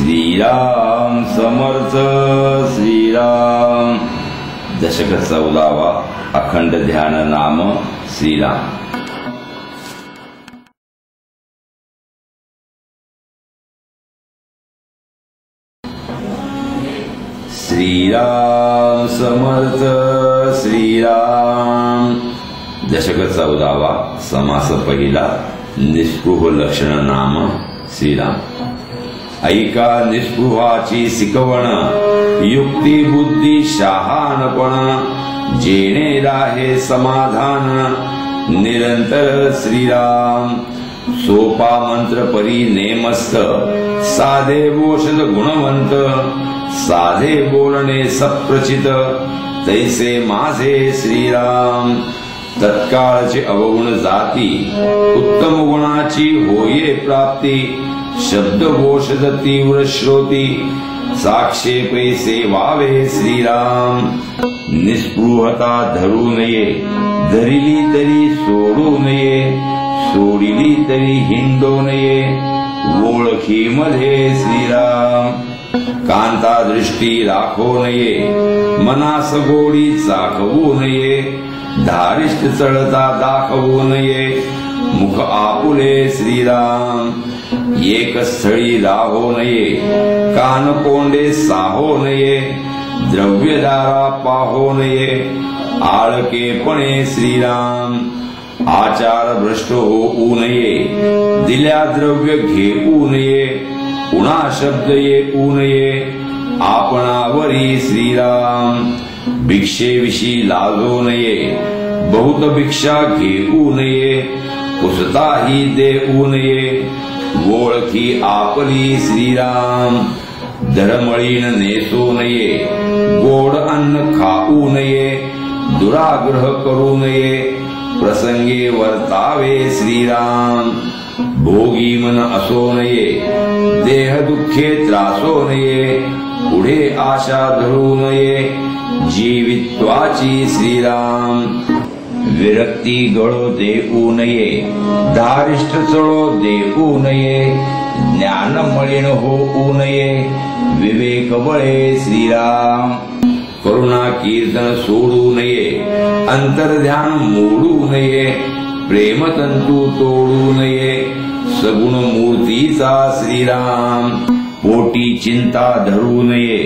श्रीराम समर्थ श्रीराम। दशक 14वा अखंड ध्यान नाम श्रीराम। श्रीराम समर्थ श्रीराम। दशक 14वा समास पहिला निस्पृह लक्षण नाम श्रीराम। ऐका निस्पृहाची शिकवण युक्ती बुद्धी शहाणपण जेणे राहे समाधान निरंतर श्रीराम। सोपा मंत्र परी नेमस्त साधे बोषद गुणवंत साधे बोलणे सप्रचित तैसे माझे श्रीराम। तत्काळचे अवगुण जाती उत्तम गुणाची होये प्राप्ती शब्द बोषद तीव्र श्रोती साक्षेपे सेवावे श्रीराम। निस्पृहता धरू नये धरिली तरी सोडू नये सोडिली तरी हिंडू नये ओळखी मध्ये श्रीराम। कांता दृष्टी राखो नये मनास गोडी चाखवू नये धारिष्ट चढता दाखवू नये मुख आपुले श्रीराम। एक स्थळी राहो नये कान कोंडे साहो नये द्रव्यदारा पाहो नये आळकेपणे श्रीराम। आचार भ्रष्ट होऊ नये दिल्या द्रव्य घेऊ नये उणा शब्द येऊ नये आपणावरी श्रीराम। भिक्षेविषयी लाजो नये बहुत भिक्षा घेऊ नये कुसताही देऊ नये ओळखी आपली श्रीराम। धडमळीन नेसू नये गोड अन्न खाऊ नये दुराग्रह करू नये प्रसंगे वर्तावे श्रीराम। भोगी मन असो नये देह दुःखे त्रासो नये पुढे आशा धरू नये जीवित्वाची श्रीराम। विरक्ती गळो देऊ नये धारिष्ट चळो देऊ नये ज्ञान मलिन होऊ नये विवेक बळे श्रीराम। करुणा कीर्तन सोडू नये अंतर्ध्यान मोडू नये प्रेमतंतू तोडू नये सगुण मूर्तीचा श्रीराम। पोटी चिंता धरू नये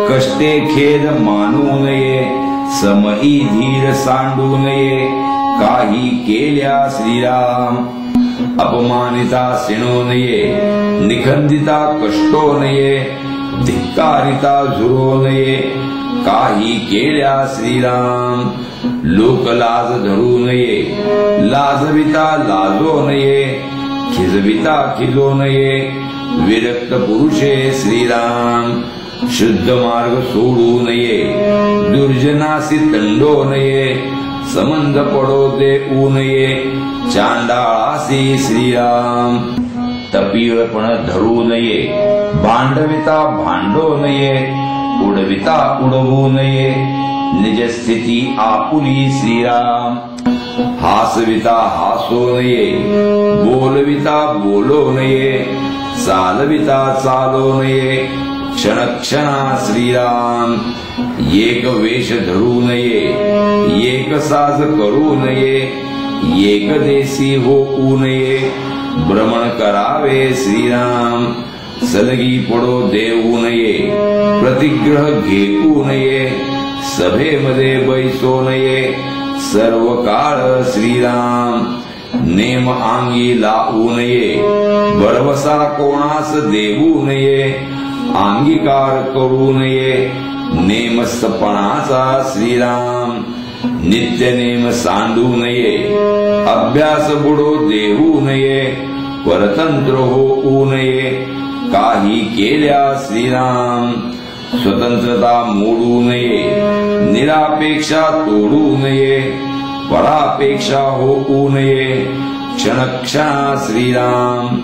कष्टे खेद मानू नये समई धीर सांडू नये काही केल्या श्रीराम। अपमानिता सिणो नये निखंदिता कष्टो नये धिक्कारिता झुरो नये काही केल्या श्रीराम। लोकलाज धरू नये लाजविता लाजो नये खिजविता खिजो नये विरक्त पुरुषे श्रीराम। शुद्ध मार्ग सोडू नये दुर्जनासी तंडो नये संबंध पडो देऊ नये चांडाळासी श्रीराम। तपीळपण धरू नये भांडविता भांडो नये उडविता उडवू नये निजस्थिती आपुली श्रीराम। हासविता हासो नये बोलविता बोलो नये चालविता चालो नये क्षणक्षणा श्रीराम। एक वेश धरू नये एक साज करू नये एक देशी होऊ नये भ्रमण करावे श्रीराम। सलगी पडो देऊ नये प्रतिग्रह घेऊ नये सभेमध्ये बैसो नये सर्व काळ श्रीराम। नेम अंगी लावू नये भरवसा कोणास देऊ नये अंगीकार करू नये नेमस्तपणाचा श्रीराम। नित्य नेम सांडू नये अभ्यास बुडो देऊ नये परतंत्र होऊ नये काही केल्या श्रीराम। स्वतंत्रता मोडू नये निरापेक्षा तोडू नये परापेक्षा होऊ नये क्षणक्षणा श्रीराम।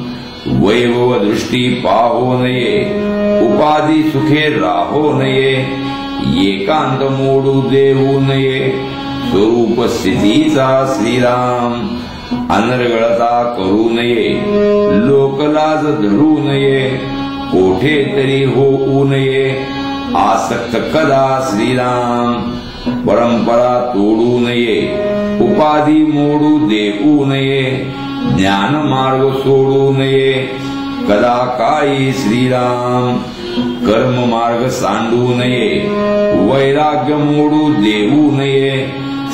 वैभव दृष्टी पाहो नये उपाधी सुखे राहो नये एकांत मोडू देऊ नये स्वरूप स्थितीचा श्रीराम। अनर्गळता करू नये लोकलाज धरू नये कोठ कोठे तरी होऊ नये आसक्त कदा श्रीराम, परंपरा तोडू नये उपाधी मोडू देऊ नये, ज्ञान मार्ग सोडू नये कदा काळी श्रीराम, कर्म मार्ग सांडू नये वैराग्य मोडू देऊ नये,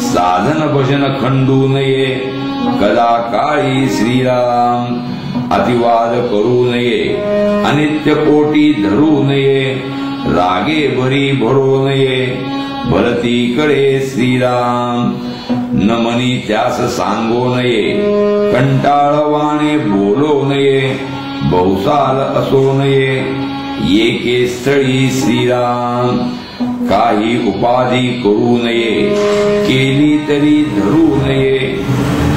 साधन भजन खंडू नये कदा काळी श्रीराम, अतिवाद करू नये अनित्य कोटी धरू नये, रागे भरी भरो नये भरतीकडे श्रीराम, न मनी त्यास सांगो नये कंटाळवाणे बोलो नये, बहुसाल असो नये एके स्थळी श्रीराम, काही उपाधी करू नये केली तरी धरू नये,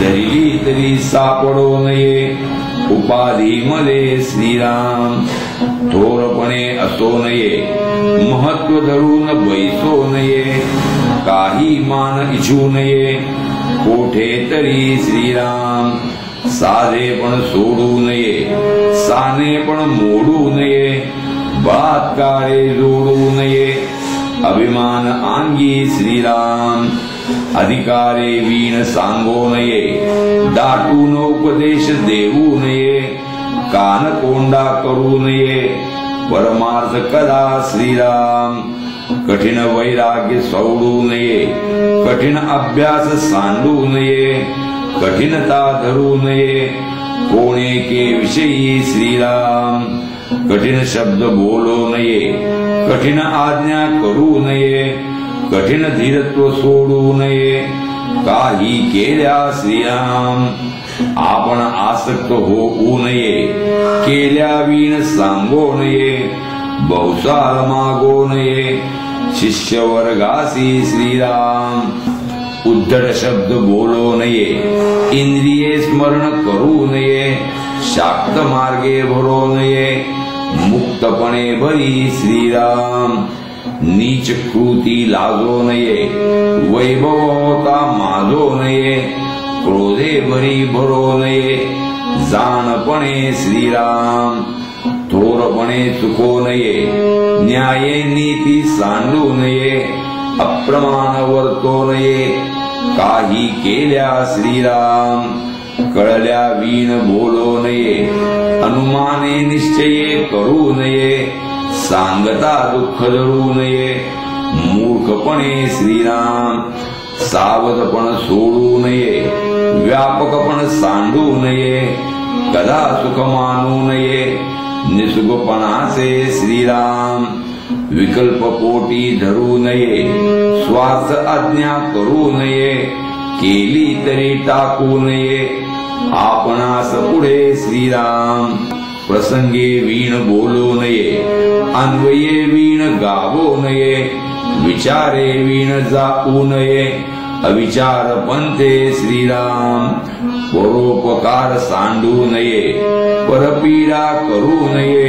धरली तरी सापडो नये उपाधी मध्ये श्रीराम, थोरपणे असो नये महत्व धरून बैसो नये, काही मान इच्छू नये कोठे तरी श्रीराम, साधेपण सोडू नये सानेपण मोडू नये, बलात्कारे जोडू नये अभिमान अंगी श्रीराम, अधिकारे वीण सांगो नये दाटून उपदेश देऊ नये, कान कोंडा करू नये परमार्थ कदा श्रीराम, कठीण वैराग्य सोडू नये कठीण अभ्यास सांडू नये, कठीणता धरू नये कोणे के विषयी श्रीराम, कठीण शब्द बोलो नये कठीण आज्ञा करू नये, कठीण धीरत्व सोडू नये काही केल्या श्रीराम, आपण आसक्त होऊ नये केल्या वीण सांगो नये, बहुसाल मागो नये शिष्य वर्गासी श्रीराम, उद्धट शब्द बोलो नये इंद्रिये स्मरण करू नये, शाक्त मार्गे भरो नये मुक्तपणे भरी श्रीराम, नीच कृती लाजो नये वैभवता माजो नये, क्रोधे भरी भरो नये जाणपणे श्रीराम, थोरपणे चुको नये न्याय नीती सांडू नये, अप्रमाण वर्तो नये काही केल्या श्रीराम, कळल्या वीण बोलो नये अनुमाने निश्चये करू नये, सांगता दुःख धरू नये मूर्खपणे श्रीराम, सावधपण सोडू नये व्यापकपण सांडू नये, कदा सुख मानू नये निसुखपणाचे श्रीराम, विकल्प पोटी धरू नये स्वार्थ आज्ञा करू नये, केली तरी टाकू नये आपणास पुढे श्रीराम, प्रसंगे वीण बोलू नये अन्वये वीण गावो नये, विचारे वीण जाऊ नये अविचार पंथे श्रीराम, परोपकार सांडू नये परपीडा करू नये,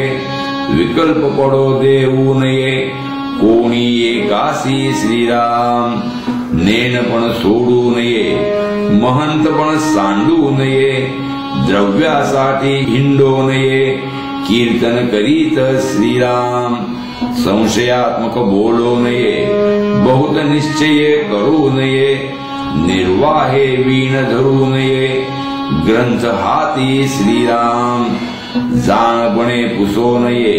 विकल्प पडो देऊ नये कोणी एकासी श्रीराम, नेणपण सोडू नये महंतपण सांडू नये, द्रव्यासाठी हिंडो नये कीर्तन करीत श्रीराम, संशयात्मक बोलो नये बहुत निश्चय करू नये, निर्वाहे वीण धरू नये ग्रंथ हाती श्रीराम, जाणपणे पुसो नये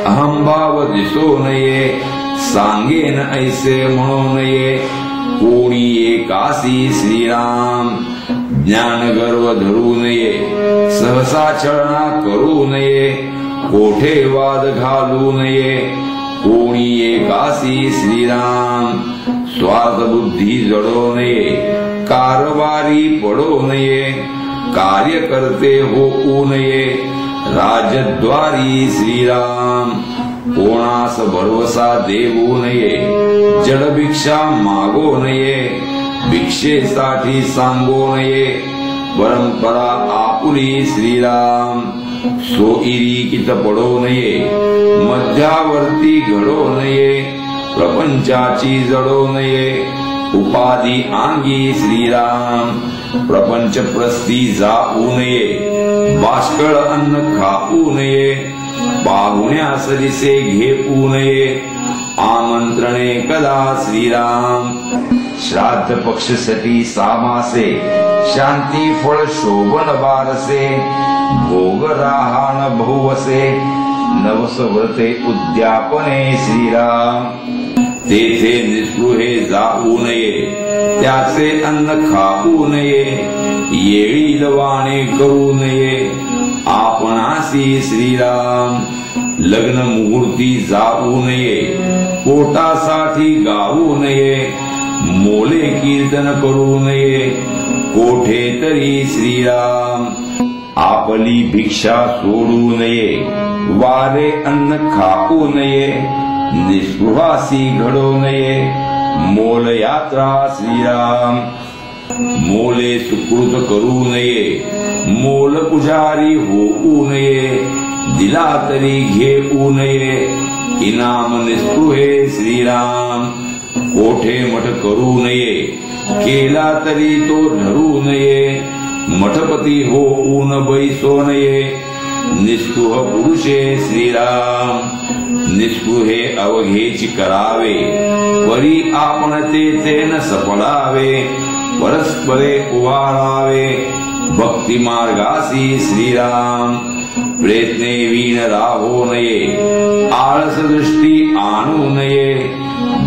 अहंभाव दिसो नये, सांगेन ऐसे म्हणो नये कोणी एकासी श्रीराम, ज्ञान गर्व धरू नये सहसा छळना करू नये, कोठे वाद घालू नये कोणी एकासी श्रीराम, स्वार्थ बुद्धी जडो नये कारवारी पडो नये, कार्य करते होऊ नये राजद्वारी श्रीराम, कोणास भरवसा देऊ नये जडभिक्षा मागो नये, भिक्षेसाठी सांगो नये परंपरा आपुली श्रीराम, सोयीरीकीत पडो नये मध्यावर्ती घडो नये, प्रपंचाची जडो नये उपाधी अंगी श्रीराम, प्रपंच प्रस्ती जाऊ नये बाष्कळ अन्न खाऊ नये, पाहुण्यास दिसे घेऊ नये आमंत्रणे कदा श्रीराम श्राद्ध पक्ष सती सामासे शांती फळ शोभन बारसे भोग राहाण बहुवसे नवस व्रते उद्यापने श्रीराम तेथे निस्पृहे जाऊ नये त्याचे अन्न खाऊ नये येळी लवाणे करू नये आपणासी श्रीराम लग्न मुहूर्ती जाऊ नये पोटासाठी गाऊ नये मोले कीर्तन करू नये कोठे तरी श्रीराम आपली भिक्षा सोडू नये वारे अन्न खाऊ नये निस्पृहासी घडू नये मोल यात्रा श्रीराम मोले सुकृत करू नये मोल पुजारी होऊ नये दिला तरी घेऊ नये इनाम निस्पृहे श्रीराम कोठे मठ करू नये केला तरी तो धरू नये मठपती होऊन बैसो नये निस्पृह पुरुषे श्रीराम निस्पृहे अवघेची करावे परी आपण तेन सफलावे परस्परे उभारावे भक्ती मार्गासी श्रीराम प्रयत्ने वीण राहो नये आळस दृष्टी आणू नये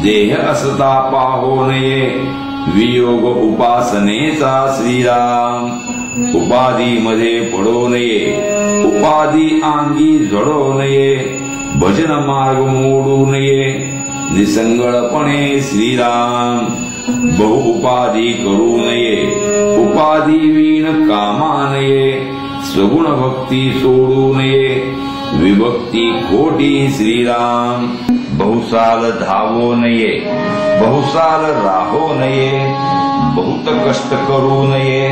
देह असता पाहो नये वियोग उपासनेचा श्रीराम उपाधी मध्ये पडो नये उपाधी अंगी जडो नये भजन मार्ग मोडू नये निसंगळपणे श्रीराम बहु उपाधी करू नये उपाधी वीण कामा नये सगुण भक्ती सोडू नये विभक्ती खोटी श्रीराम बहुसाल धावो नये बहुसाल राहो नये बहुत कष्ट करू नये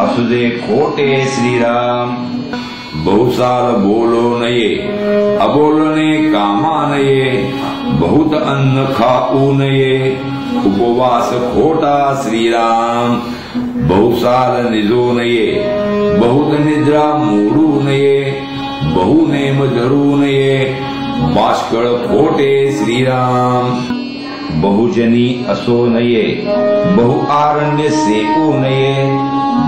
असुदे खोटे श्रीराम बहुसाल बोलो नये अबोलणे कामा नये बहुत अन्न खाऊ नये उपवास खोटा श्रीराम बहुसाल निजो नये बहुत निद्रा मोडू नये बहु नेम धरू नये बाष्कळ खोटे श्रीराम बहुजनी असो नये बहु आरण्य सेकू नये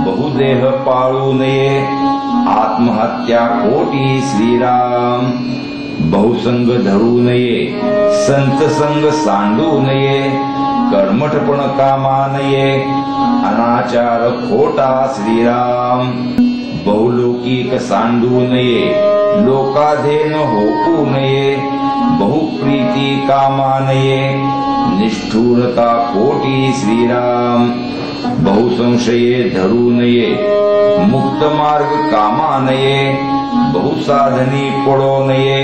बहुदेह पाळू नये आत्महत्या खोटी श्रीराम बहुसंग धरू नये संत संग सांडू नये कर्मठपण कामा नये अनाचार खोटा श्रीराम बहुलौकिक सांडू नये लोकाधीन होऊ नये बहुप्रीती कामा नये निष्ठुरता खोटी श्रीराम बहुसंशये धरू नये मुक्त मार्ग कामा नये बहुसाधनी पडो नये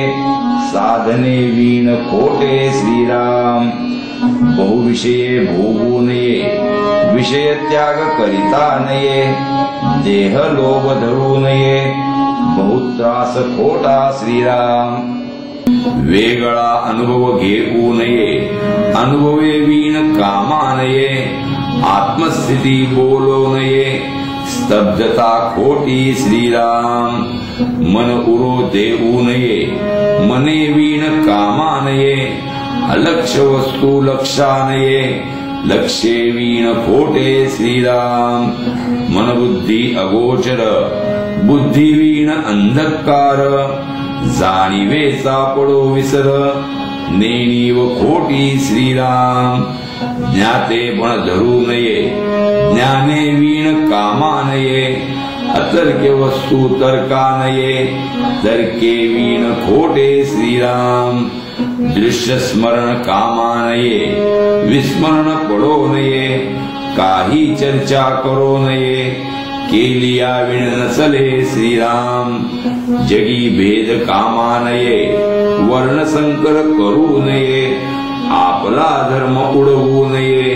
साधने वीण खोटे श्रीराम बहुविषये भोगू नये विषय त्याग करिता नये देह लोभ धरू नये बहुत्रास खोटा श्रीराम वेगळा अनुभव घेऊ नये अनुभवे वीण कामा नये आत्मस्थिती बोलो नये स्तब्धता खोटी श्रीराम मन उरो देऊ नये मने वीण कामा नये अलक्ष वस्तू लक्षा नये लक्षे वीण खोटे श्रीराम मन बुद्धी अगोचर बुद्धी वीण अंधकार जाणीवे सापडो विसर नेणीव खोटी श्रीराम ज्ञाते पण धरू नये ज्ञाने वीण कामा नये अतर्क्य वस्तू तर्का नये तर्के वीण खोटे श्रीराम दृश्य स्मरण कामा नये विस्मरण पडो नये काही चर्चा करो नये केलिया विण नसले श्रीराम जगी भेद कामा नये वर्ण संकर करू नये आपला धर्म उडवू नये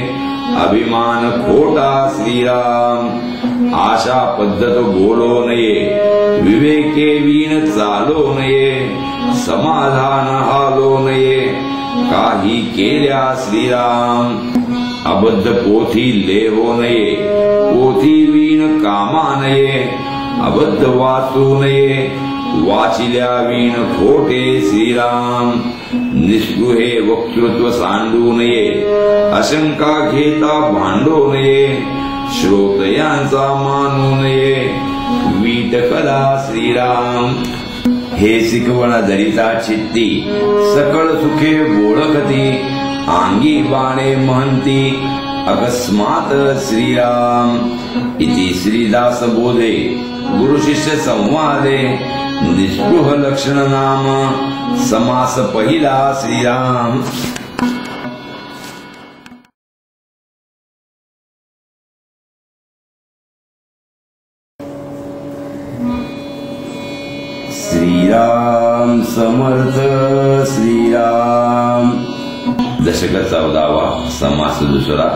अभिमान खोटा श्रीराम आशा पद्धत बोलो नये विवेके वीण चालो नये समाधान हालो नये काही केल्या श्रीराम अबद्ध पोथी लेहो नये पोथी वीण कामा नये अबद्ध वाचू नये वाचिल्या वीण खोटे श्रीराम निस्पृहे वक्तृत्व सांडू नये अशंका घेता भांडू नये श्रोतयांचा मानू नये वीट कला श्रीराम हे शिकवण दरिता चित्ती सकळ सुखे बोळखती अंगी बाणे महंती अकस्मात श्रीराम इति श्रीदास बोधे गुरु शिष्य संवादे निस्पृह लक्षण नाम समास पहिला श्रीराम। श्रीराम समर्थ श्रीराम। दशक 14वा समास दुसरा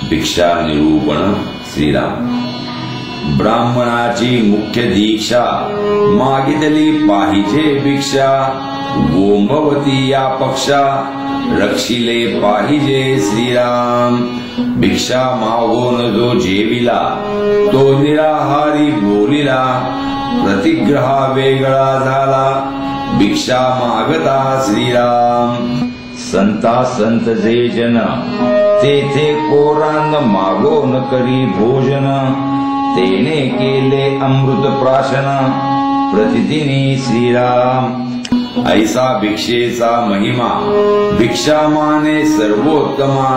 भिक्षा निरूपण श्रीराम। ब्राह्मणाची मुख्य दीक्षा मागितली पाहिजे भिक्षा गोंबवती या पक्षा रक्षिले पाहिजे श्रीराम। भिक्षा मागून जो जेविला तो निराहारी बोलिला प्रतिग्रहा वेगळा झाला भिक्षा मागता श्रीराम। संता संत जे जन तेथे कोरान मागोन करी भोजन तेने केले अमृत प्राशन प्रतिदिनी श्रीराम। ऐसा भिक्षेचा महिमा भिक्षा माने सर्वोत्तमा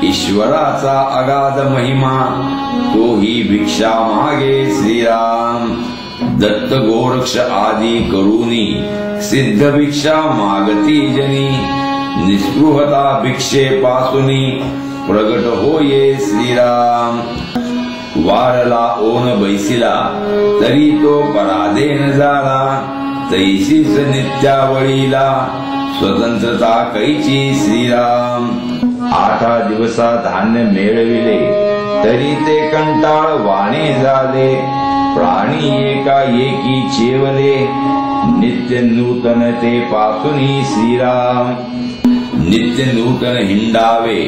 ईश्वराचा अगाध महिमा तोही भिक्षा मागे श्रीराम। दत्त गोरक्ष आदी करुणी सिद्ध भिक्षा मागती जनी निस्पृहता भिक्षे पासुनी प्रगट होये श्रीराम। वारला ओन बैसिला तरी तो पराधीन झाला तैसीच नित्यावळीला स्वतंत्रता कैची श्रीराम। 8 दिवसा धान्य मिळविले तरी ते कंटाळ वाणे झाले प्राणी एका एकी चेवले नित्य नूतन ते पासुनी श्रीराम। नित्य नूतन हिंडावे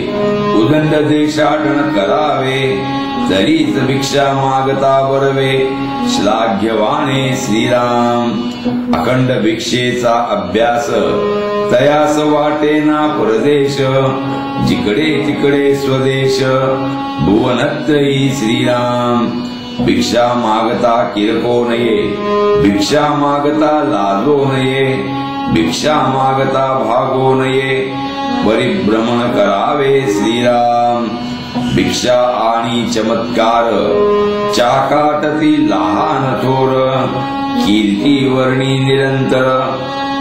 उदंड देशाटन करावे तरीच भिक्षा मागता बरवे श्लाघ्यवाणे श्रीराम। अखंड भिक्षेचा अभ्यास तयास वाटेना परदेश जिकडे तिकडे स्वदेश भुवनत्रयी श्रीराम। भिक्षा मागता किरको नये भिक्षा मागता लाजो नये भिक्षा मागता भागो नये परिभ्रमण करावे श्रीराम। भिक्षा आणि चमत्कार चाकाटती लहान थोर कीर्ती वर्णी निरंतर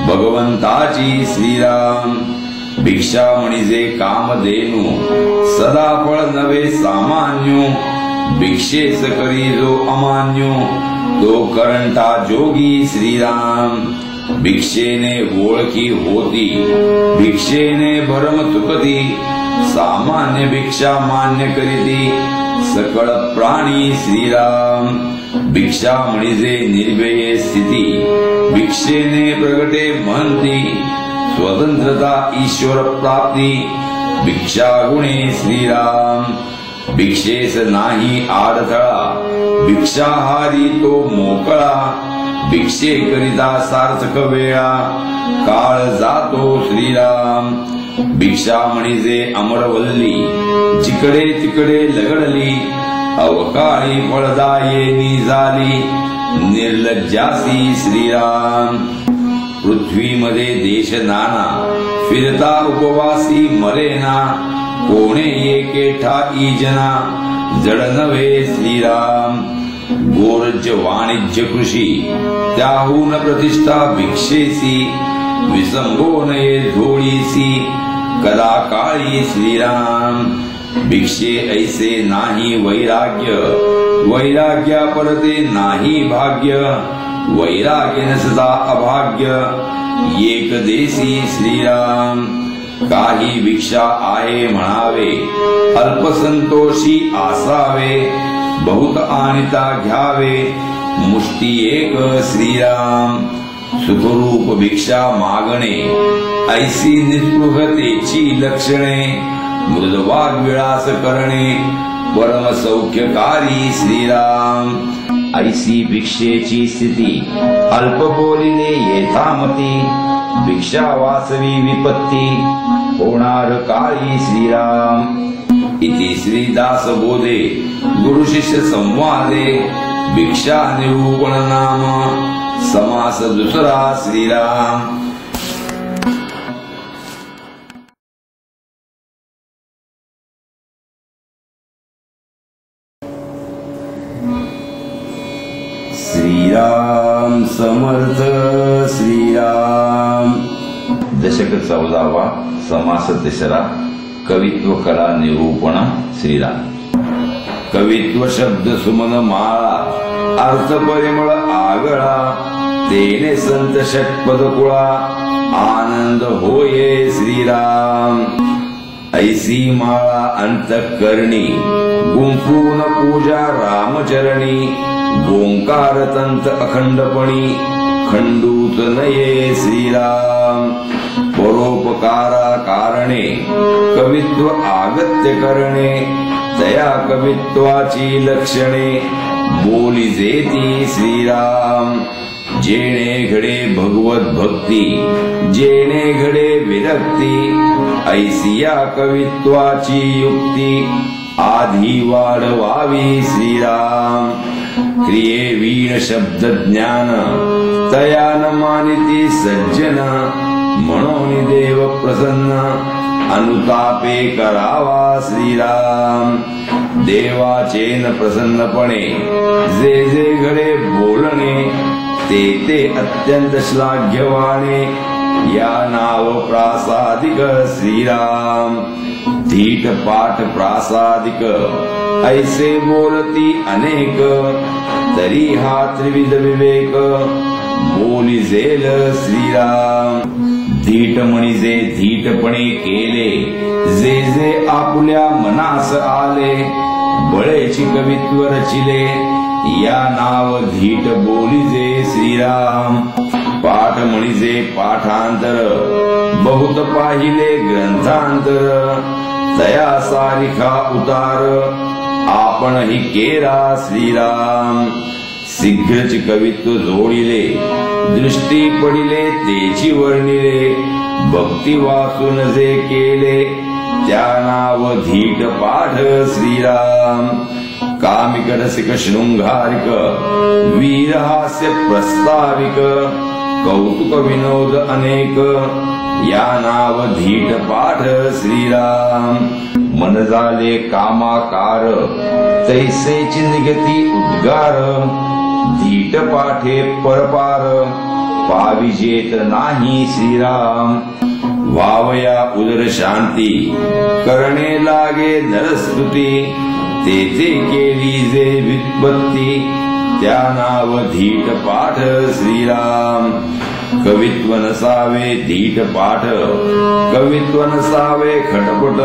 भगवंताची श्रीराम। भिक्षा म्हणजे कामधेनु सदा फळ नवे सामान्य भिक्षेस करी जो अमान्यो तो करंटा जोगी श्रीराम। भिक्षेने ओळखी होती भिक्षेने भरम चुकती सामान्य भिक्षा मान्य करीती सकळ प्राणी श्रीराम। भिक्षा म्हणजे निर्भय स्थिती भिक्षेने प्रगटे म्हणती स्वतंत्रता ईश्वर प्राप्ती भिक्षा गुणे श्रीराम। भिक्षेस नाही आडथळा भिक्षाहारी तो मोकळा भिक्षे करिता सार्थक वेळा काळ जातो श्रीराम। भिक्षा म्हणजे अमरवल्ली जिकडे तिकडे लगडली अवकाळी फळदायिनी झाली निर्लज्जासी श्रीराम। पृथ्वीमध्ये देश नाना फिरता उपवासी मरेना कोणे एके ठाई जना जड नव्हे श्रीराम। गोरज्य वाणिज्य कृषी त्याहून प्रतिष्ठा भिक्षेसी विसंगो नये झोळीसी कदा काळी श्रीराम। भिक्षे ऐसे नाही वैराग्य वैराग्या परते नाही भाग्य वैराग्य नसता अभाग्य एक देशी श्रीराम। काही भिक्षा आहे म्हणावे अल्पसंतोषी आसावे बहुत आणिता घ्यावे मुष्टी एक श्रीराम। सुखरूप भिक्षा मागणे ऐसी निस्पृहतेची लक्षणे मृदवाग विळास करणे परम सौख्यकारी श्रीराम. ऐसी भिक्षेची स्थिती अल्प बोलिले येथामती. भिक्षा वासवी विपत्ती होणार काळी श्रीराम. इति श्रीदास बोधे गुरु शिष्य संवादे. भिक्षा निरूपण नाम समास दुसरा श्रीराम. श्रीराम समर्थ श्रीराम. दशक 14वा समास तिसरा. कवित्व कला निरूपण श्रीराम. कवित्व शब्द सुमन माळा अर्थ परिमळ आगळा. तेने संत षटपद कुळा आनंद होये श्रीराम. ऐसी माळा अंतःकरणी गुंफून पूजा रामचरणी. ओंकार तंत अखंडपणी खंडूत नये श्रीराम. परोपकारा कारणे कवित्व आगत्य करणे. तया कवित्वाची लक्षणे बोली जेती श्रीराम. जेणे घडे भगवत भक्ती जेणे घडे विरक्ती. ऐसिया कवित्वाची युक्ती आधी वाढवावी श्रीराम. क्रिये वीण शब्द ज्ञान तयान मानिती सज्जन. म्हणून देव प्रसन्न अनुतापे करावा श्रीराम. देवाचेन प्रसन्नपणे जे जे घडे बोलणे. ते अत्यंत श्लाघ्यवाणे या नाव प्रासादिक श्रीराम. धीट पाठ प्रासादिक ऐसे बोलती अनेक. तरी हा त्रिविध विवेक बोली जेल श्रीराम. धीट म्हणजे धीटपणे केले जे जे आपुल्या मनास आले. बळेची कवित्व रचिले या नाव धीट बोलीजे श्रीराम. पाठ म्हणजे पाठांतर बहुत पाहिले ग्रंथांतर. तया सारिखा उतार आपणही केला श्रीराम. शीघ्रच कवित्व जोडिले दृष्टी पडिले तेची वर्णिले. भक्ती वाचून जे केले त्या नाव धीट पाठ श्रीराम. कामिक रसिक शृंगारिक वीरहास्य प्रस्ताविक. कौतुक विनोद अनेक या नाव धीट पाठ श्रीराम. मन झाले कामाकार तैसेची निगती उद्गार. धीट पाठे परपार पाविजेत नाही श्रीराम. वावया उदर शांती करणे लागे नरस्तुती. तेथे केली जे व्युत्पत्ती त्या नाव धीट पाठ श्रीराम. कवित्व नसावे धीट पाठ कवित्व नसावे खटपट.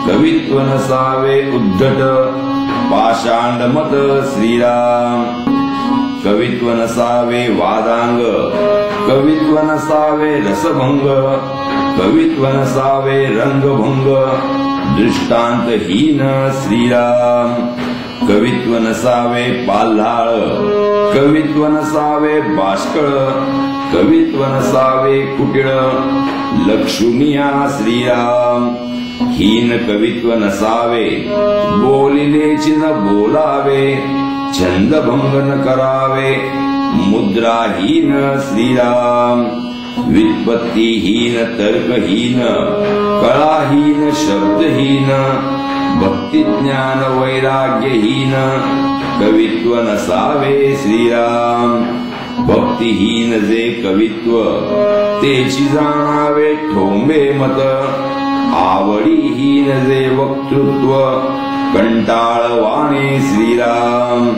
कवित्व नसावे उद्धट पाषांड मत श्रीराम. कवित्व नसावे वादांग कवित्व नसावे रसभंग. कवित्व नसावे रंगभंग दृष्टांतहीन श्रीराम. कवित्व नसावे पाल्हाळ कवित्व नसावे बाष्कळ. कवित्व नसावे कुटिळ लक्षुमिया श्रीराम. हीन कवित्व नसावे बोलिलेची न बोलावे. छंदभंग न करावे मुद्राहीन श्रीराम. व्युत्पत्तीहीन तर्कहीन कळाहीन शब्दहीन. भक्ती ज्ञान वैराग्यहीन कवित्व नसावे श्रीराम. भक्तिहीन जे कवित्व तेची जाणावे ठोंबे मत. आवडीहीन जे वक्तृत्व कंटाळवाणे श्रीराम.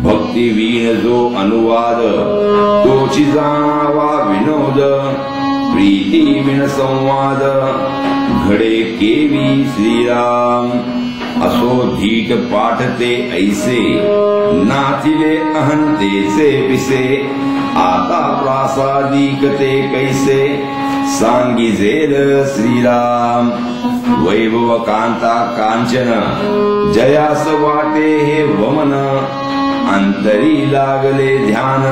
भक्तिवीण जो अनुवाद तोची जाणावा विनोद. प्रीती विण संवाद घडे केवी श्रीराम. असो धीट पाठते ऐसे नाथिले अहंतेचे पिसे. आता प्रासादिक ते कैसे सांगिजेल श्रीराम वैभव कांता कांचन जयास वाटे हे वमन अंतरी लागले ध्यान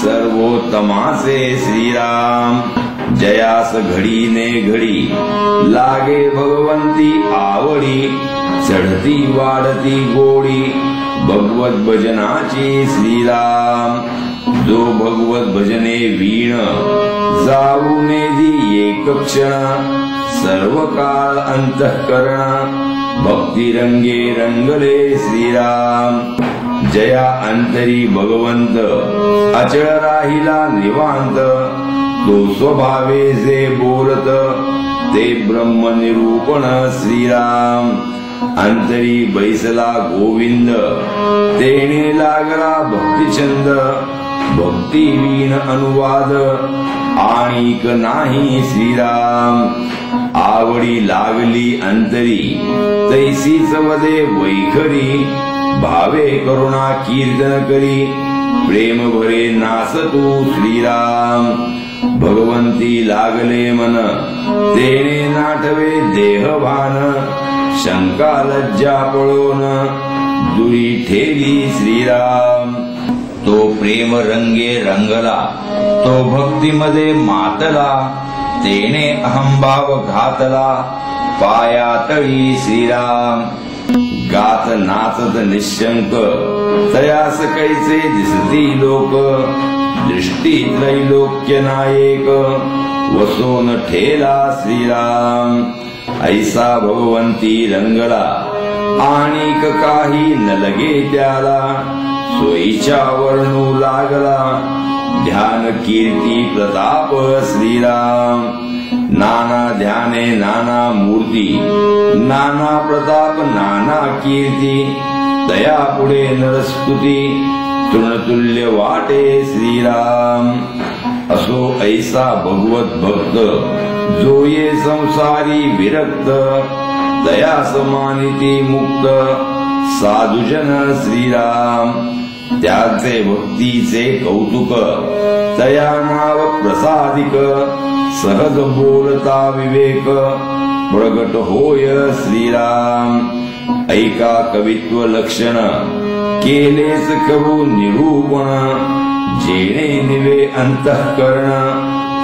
सर्वोत्तमाचे श्रीराम जयास घडी ने घडी लागे भगवंती आवडी चढती वाढती गोडी भगवत भजनाची श्रीराम जो भगवत भजने वीण जाऊ नेदी एक क्षण सर्व काळ अंतःकरण भक्ती रंगे रंगले श्रीराम जया अंतरी भगवंत अचळ राहिला निवांत तो स्वभावे जे बोलत ते ब्रह्म निरूपण श्रीराम अंतरी बैसला गोविंद तेने लागला भक्तिछंद भक्ती वीण अनुवाद आणिक नाही श्रीराम आवडी लागली अंतरी तैसीच वदे वैखरी भावे करुणा कीर्तन करी प्रेम भरे नास तू श्रीराम भगवंती लागले मन तेने नाटवे देहभान शंका लज्जा पळोन दुरी ठेली श्रीराम तो प्रेम रंगे रंगला तो भक्तीमध्ये मातला तेने अहंभाव घातला पायातळी श्रीराम गात नाचत निशंक तयास कैसे दिसती लोक दृष्टी त्रैलोक्य नायक वसोन ठेला श्रीराम ऐसा भगवंती रंगला आणिक काही न लगे त्याला सोयीच्या वर्णू लागला ध्यान कीर्ती प्रताप श्रीराम नाना ध्याने नाना मूर्ती नाना प्रताप नाना कीर्ती दया पुढे नरस्तुती तृणतुल्य वाटे श्रीराम असो ऐसा भगवत भक्त जो ये संसारी विरक्त दया समानिती मुक्त साधुजन श्रीराम त्याचे भक्तीचे कौतुक तया नाव प्रसादिक सहज बोलता विवेक प्रगट होय श्रीराम ऐका कवित्व लक्षण केलेच करू निरूपण जेणे निवे अंतःकरण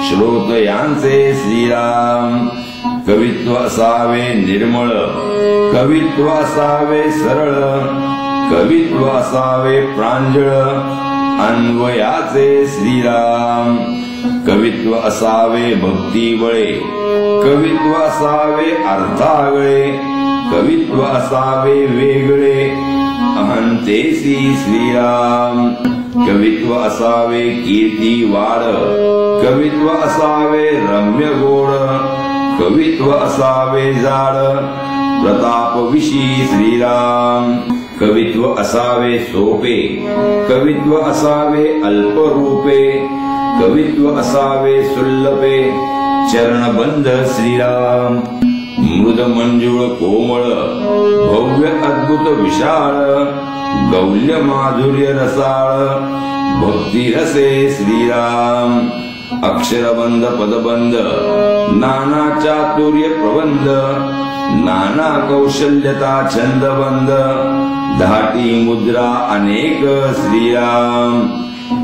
श्रोतयांचे श्रीराम कवित्व असावे निर्मळ कवित्व असावे सरळ कवित्व असावे प्रांजळ अन्वयाचे श्रीराम कवित्व असावे भक्तीबळे कवित्व असावे अर्थागळे कवित्व असावे वेगळे अहंतेसी श्रीराम कवित्व असावे कीर्ती वाढ कवित्व असावे रम्य गोड कवित्व असावे जाड प्रताप विशी श्रीराम कवित्व असावे सोपे कवित्व असावे अल्परूपे कवित्व असावे सुल्लभे चरणबंध श्रीराम मृद मंजुळ कोमळ भव्य अद्भुत विशाळ गौल्य माधुर्य रसाळ भक्ती रसे श्रीराम अक्षरबंध पदबंध नाना चातुर्य प्रबंध नाना कौशल्यता छंदबंध धाटी मुद्रा अनेक श्रीराम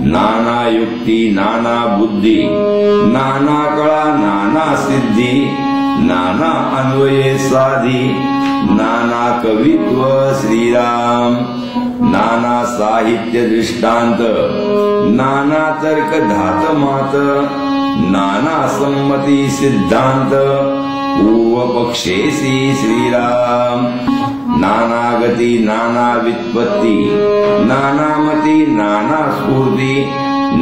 नाना युक्ती नाना बुद्धी नाना कळा नाना सिद्धी नाना अन्वये साधी नाना कवित्व श्रीराम नाना साहित्य दृष्टांत नाना तर्क धातमात नाना संमती सिद्धांत पूर्व पक्षेसी श्रीराम नाना गती नाना वित्पत्ती नाना मती नाना स्फूर्ती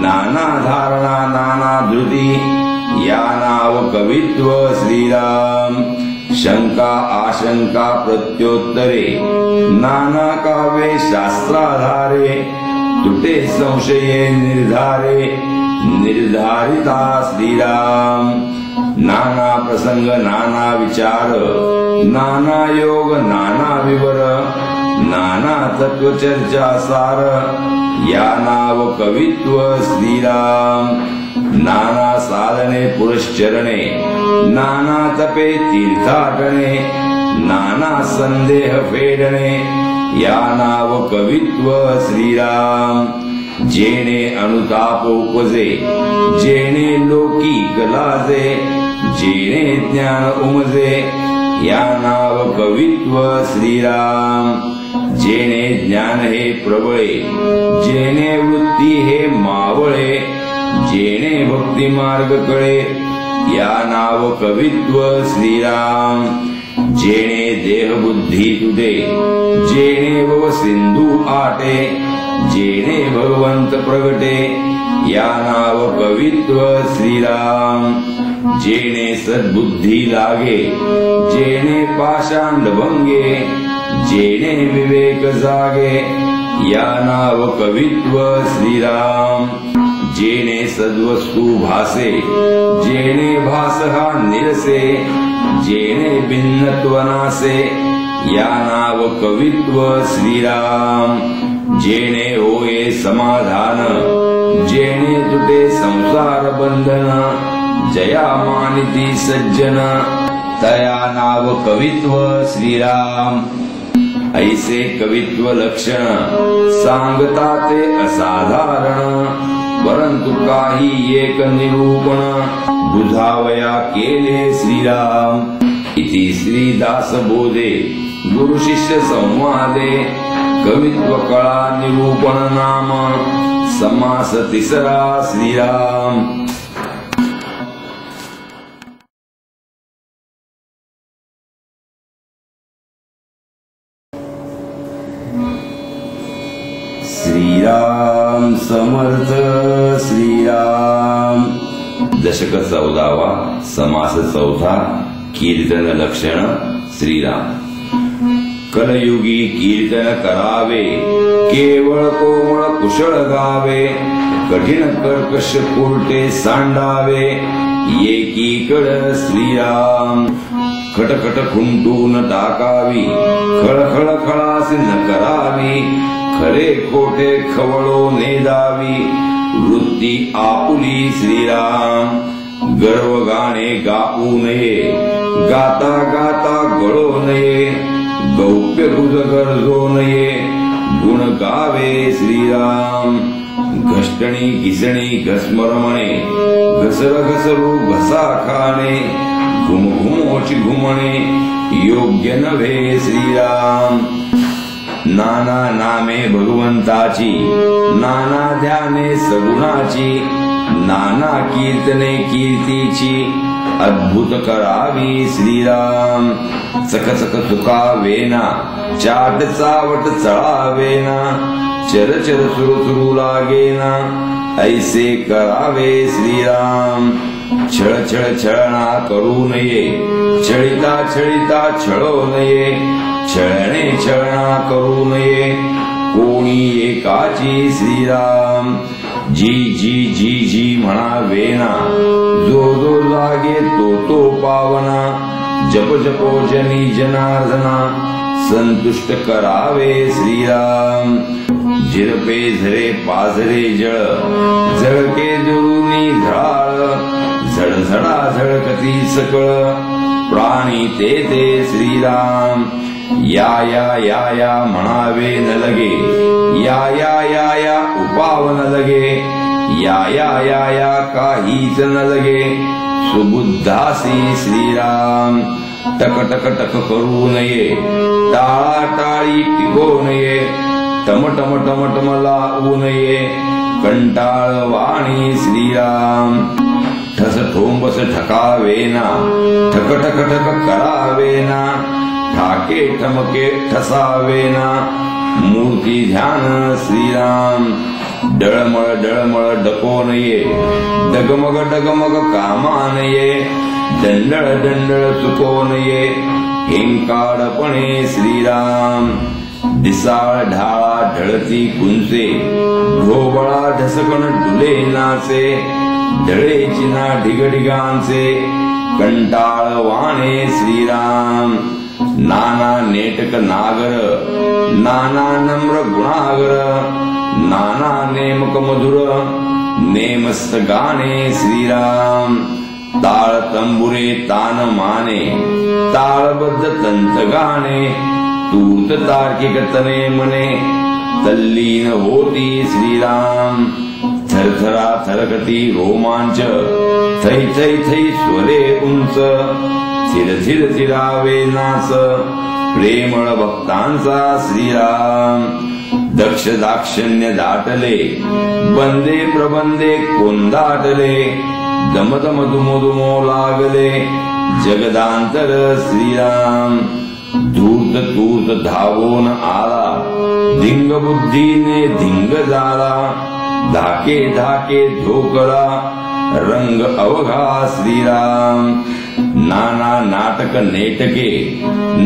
नाना धारणा नाना धृती या नाव कवित्व श्रीराम शंका आशंका प्रत्योत्तरे नाना काव्ये शास्त्राधारे तुटे संशये निर्धारे निर्धारिता श्रीराम नाना प्रसंग नाना विचार नाना योग नाना विवर नाना तत्व चर्चा सार या नाव कवित्व श्रीराम नाना साधने पुरश्चरणे, नाना तपे तीर्थाटणे, नाना संदेह फेडणे, या नाव कवित्व श्रीराम. जेणे अनुताप उपजे, जेणे लौकिक लाजे, जेणे ज्ञान उमजे, या नाव कवित्व श्रीराम. जेणे ज्ञान हे प्रबळे, जेणे वृत्ती हे मावळे, जेणे भक्ती मार्ग कळे, या नाव कवित्व श्रीराम. जेणे देह बुद्धी तुटे, जेणे भव सिंधू आटे, जेणे भगवंत प्रगटे, या नाव कवित्व श्रीराम. जेणे सद्बुद्धी लागे, जेणे पाषांड भंगे, जेणे विवेक जागे, या नाव कवित्व श्रीराम. जेणे सद्वस्तू भासे, जेणे भास हा निरसे, जेणे भिन्नत्व नासे, या नाव कवित्व श्रीराम. जेणे होये समाधान, जेणे तुटे संसार बंधन, जया मानिती सज्जन, तया नाव कवित्व श्रीराम. ऐसे कवित्व लक्षण सांगता ते असाधारण, परंतु काही एक निरूपण बुधावया केले श्रीराम. इति श्रीदास बोधे गुरु शिष्य संवादे, कवित्व कळा निरूपण नाम, समास तिसरा श्रीराम. श्रीराम समर्थ श्रीराम. दशक 14वा, समास 4था, कीर्तन लक्षण श्रीराम. कलयुगी कीर्तन करावे, केवळ कोमळ कुशळ गावे, कठीण कर्कश कोरटे सांडावे, एकीकड श्रीराम. खटखट खुंटून टाकावी, खळखळ खळास न करावी, खरे खोटे खवळो नेदावी, वृत्ती आपुली श्रीराम. गर्व गाणे गाऊ नये, गाता गाता गळो नये, गौप्य गुज गरजो नये, गुण गावे श्रीराम. घष्टणी घिसणी घस्मरमणे, घसर घसरू घसा खाणे, घुमघुमोची घुमणे, योग्य नव्हे श्रीराम. नाना नामे भगवंताची, नाना ध्याने सगुणाची, नाना कीर्तने कीर्तीची, अद्भुत करावी श्रीराम. चकचक चुकावेना, चाट चावट चळावेना, चरचर सुरू लागेना, ऐसे करावे श्रीराम. छळ छळ छळणा करू नये, छळिता छळिता छळो नये, छळणे छळणा करू नये, कोणी एकाची श्रीराम. जी जी जी जी म्हणावेना, जो जो लागे तो पावना, जप जपो जनी जनार्दना, संतुष्ट करावे श्रीराम. झिरपे झरे पाझरे जळ, झळके दुरुनी झळाळ, झडझडा झळकती सकळ, प्राणी ते श्रीराम. या या या या म्हणावे न लगे, या या या या उपाव न लगे, या या या या काहीच न लगे, सुबुद्धासी श्रीराम. टक टक टक करू नये, टाळा टाळी टिको नये, टम टम टम टम लावू नये, कंटाळ वाणी श्रीराम. ठस ठोंबस ठकावेना, ठक ठक ठक करावेना, ठाके ठमके ठसावेना, मूर्ती ध्यान श्रीराम. डळमळ डळमळ डको नये, डगमग डगमग कामा नये, दंडळ दंडळ चुको नये, हिंकाडपणे श्रीराम. दिसाळ ढाळा ढळती कुंचे, ढोबळा ढसकण डुले नाचे, ढळे चिना ढिगढिगांचे, कंटाळ वाणे श्रीराम. नाना नेटक नागर, नाना नम्र गुणागर, नाना नेमक मधुर, नेमस्तगाने श्रीराम ताळ तंबुरे तान माने ताळबद्ध तंत गाणे तूर्त तार्किक तने मने तल्लीन होती श्रीराम थरथरा थरकती रोमांच थै थै थै स्वरे उंच थिर थिर थिरावे नाच प्रेमळ भक्तांचा श्रीराम दक्ष दाक्षिण्य दाटले बंदे प्रबंदे कोंदाटले दमदम दुमो लागले जगदांतर श्रीराम धूर्त तूर्त धावून आला धिंग बुद्धीने धिंग झाला धाके धाके धोकळा रंग अवघा श्रीराम नाना नाटक नेटके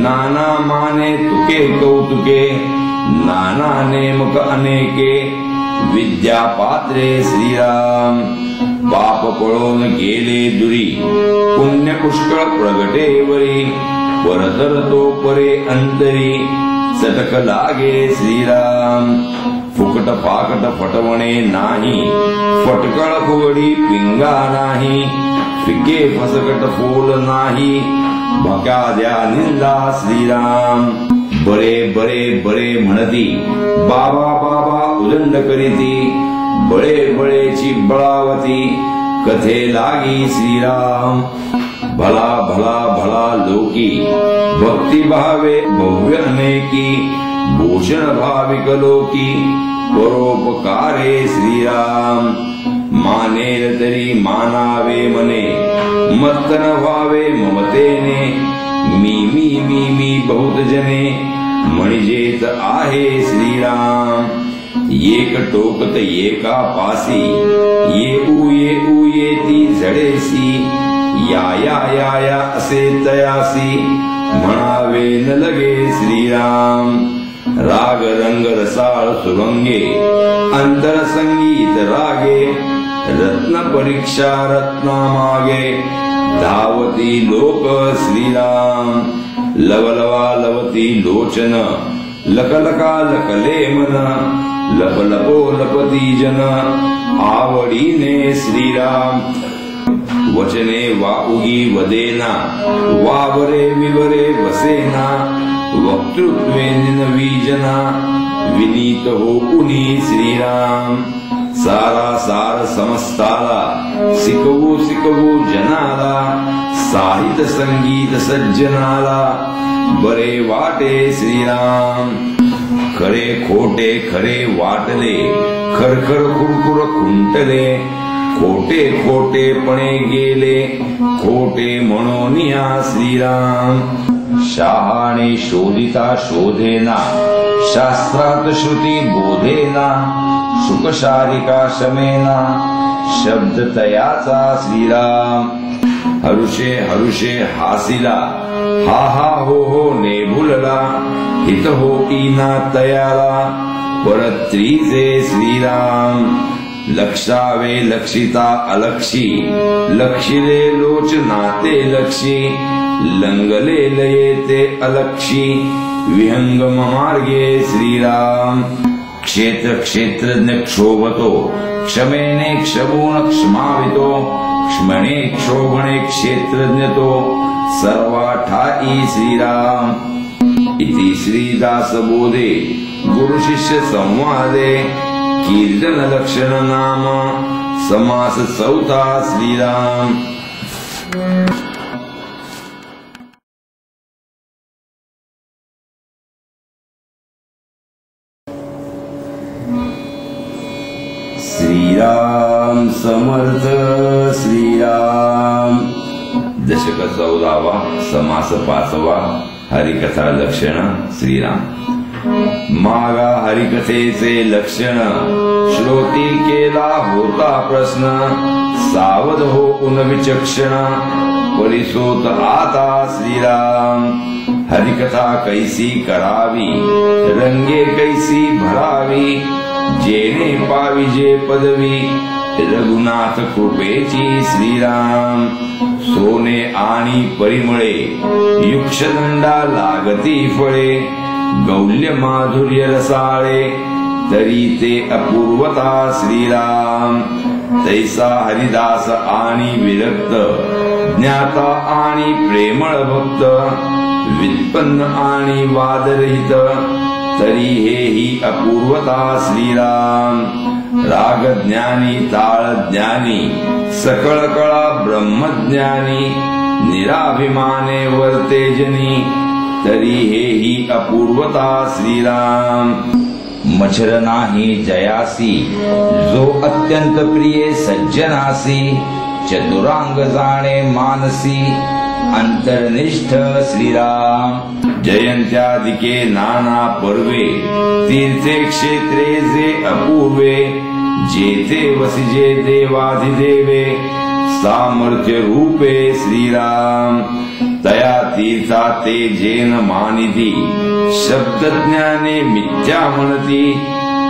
नाना माने तुके कौतुके नाना नेमक अनेके विद्या पात्रे श्रीराम पाप पळून गेले दुरी पुण्य पुष्कळ प्रगटेवरी परतर तो परे अंतरी चटक लागे श्रीराम फुकट फाकट फटवणे नाही फटकळ फुगडी पिंगा नाही फिके फसकट फोल नाही भकाद्या निंदा श्रीराम बरे बरे बरे म्हणती बाबा बाबा उदंड करीती बळे बळेची बळावती कथे लागी श्रीराम भला भला भला लोकी भक्ती भावे भव्य अनेकी भूषण भाविक लोकी परोपकारे श्रीराम मानेल तरी मानावे मने मत्तन व्हावे ममतेने मी मी मी मी बहुत जने म्हणजेत आहे श्रीराम एक टोकत एका पासी येऊ येती झडेसी या या या या असे तयासी म्हणावे न लगे श्रीराम राग रंग रसाळ सुरंगे अंतर संगीत रागे रत्न परीक्षा रत्ना मागे धावती लोक श्रीराम लवलवा लवती लोचन लकलका लकले मन लपलपो लपती जन आवडीने श्रीराम वचने वाउगी वदेना वावरे विवरे वसेना वक्तृत्वे निनवीजना विनीत हो पुनी श्रीराम सारा सार समस्ताला शिकवू शिकवू जनाला साहित्य संगीत सज्जनाला बरे वाटे श्रीराम खरे खोटे खरे वाटले खरखर खुरखुर खुंटले खोटे खोटेपणे गेले खोटे म्हणून या श्रीराम शहाणे शोधिता शोधेना शास्त्रात श्रुती बोधेना सुखशारिका शमेना शब्द तयाचा श्रीराम हरुषे हरुषे हासिला हा हा हो नेभुलला हित हो इना तयाला परत्रीचे श्रीराम लक्षावे लक्षिता अलक्षी लक्षिले लोचनाते लक्षी लंगले लयेते अलक्षी विहंगम मार्गे श्रीराम क्षेत्र क्षेत्रज्ञ क्षोभतो क्षमेने क्षमून क्षमावितो क्ष्मणे क्षोभणे क्षेत्रज्ञतो सर्वाठाई श्रीराम इति श्रीदास बोधे गुरु शिष्य संवादे कीर्तन लक्षण नाम समास चौथा श्रीराम श्रीराम समर्थ श्रीराम दशक 14वा समास 5वा हरिकथा लक्षण श्रीराम मागा हरिकथेचे लक्षण श्रोती केला होता प्रश्न सावध हो विचक्षण परिसोत आता श्रीराम हरिकथा कैसी करावी रंगे कैसी भरावी जेने पाविजे पदवी रघुनाथ कृपेची श्रीराम सोने आणि परिमळे युक्षदंडा लागती फळे गौल्य माधुर्य रसाळे तरी ते अपूर्वता श्रीराम तैसा हरिदास आणि विरक्त, ज्ञाता आणि प्रेमळ भक्त, व्युत्पन्न आणि वादरहित, तरी हेही अपूर्वता श्रीराम. राग ज्ञानी, ताळ ज्ञानी, सकळ कळा ब्रह्मज्ञानी, निराभिमाने वर्तेजनी, तरी हेही अपूर्वता श्रीराम. मच्छर नाही जयासी, जो अत्यंत प्रिय सज्जनासी, चतुरांग जाणे मानसी, अंतर्निष्ठ श्रीराम. जयंत्यादिके नाना पर्वे, तीर्थे क्षेत्रे जे अपूर्वे, जेथे वसिजे देवाधिदेवे, सामर्थ्य रूपे श्रीराम. तया तीर्था ते जेन मानिती, शब्द ज्ञाने मिथ्या म्हणती,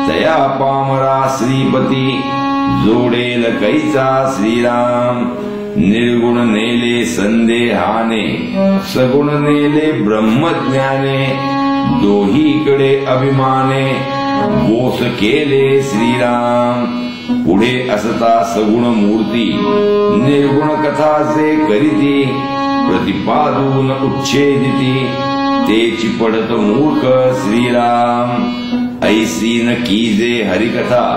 तया पामरा श्रीपती, जोडेल कैचा श्रीराम. निर्गुण नेले संदेहाने, सगुण नेले ब्रह्मज्ञाने, दोहीकडे अभिमाने, बोस केले श्रीराम. पुढे असता सगुण मूर्ती, निर्गुण कथाचे करीती, प्रतिपादून उच्छेदिती, तेची पडत मूर्ख श्रीराम. ऐसी न कीजे हरिकथा,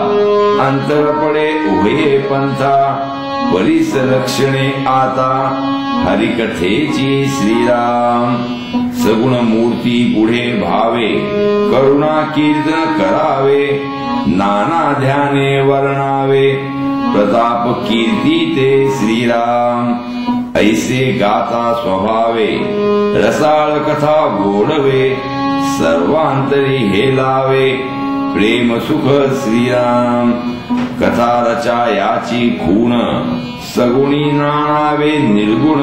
अंतर पडे उभे पंथा, परीस लक्षणे आता हरिकथेची श्रीराम. सगुण मूर्ती पुढे भावे, करुणा कीर्तन करावे, नाना ध्याने वर्णावे, प्रताप कीर्ती ते श्रीराम. ऐसे गाता स्वभावे, रसाळ कथा गोडवे, सर्वांतरी हेलावे, प्रेम सुख श्रीराम. कथा रचा याची खूण, सगुणी नाणावे निर्गुण,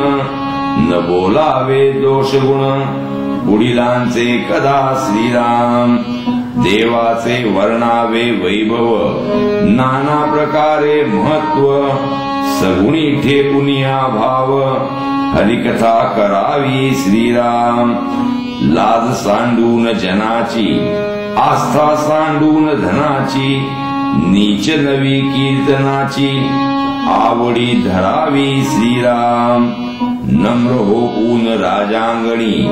न बोलावे दोषगुण, पुढिलांचे कदा श्रीराम. देवाचे वर्णावे वैभव, नाना प्रकारे महत्व, सगुणी ठेपुनिया भाव, हरिकथा करावी श्रीराम. लाज सांडून जनाची, आस्था सांडून धनाची, नीच नवी कीर्तनाची, आवडी धरावी श्रीराम. नम्र होऊन राजांगणी,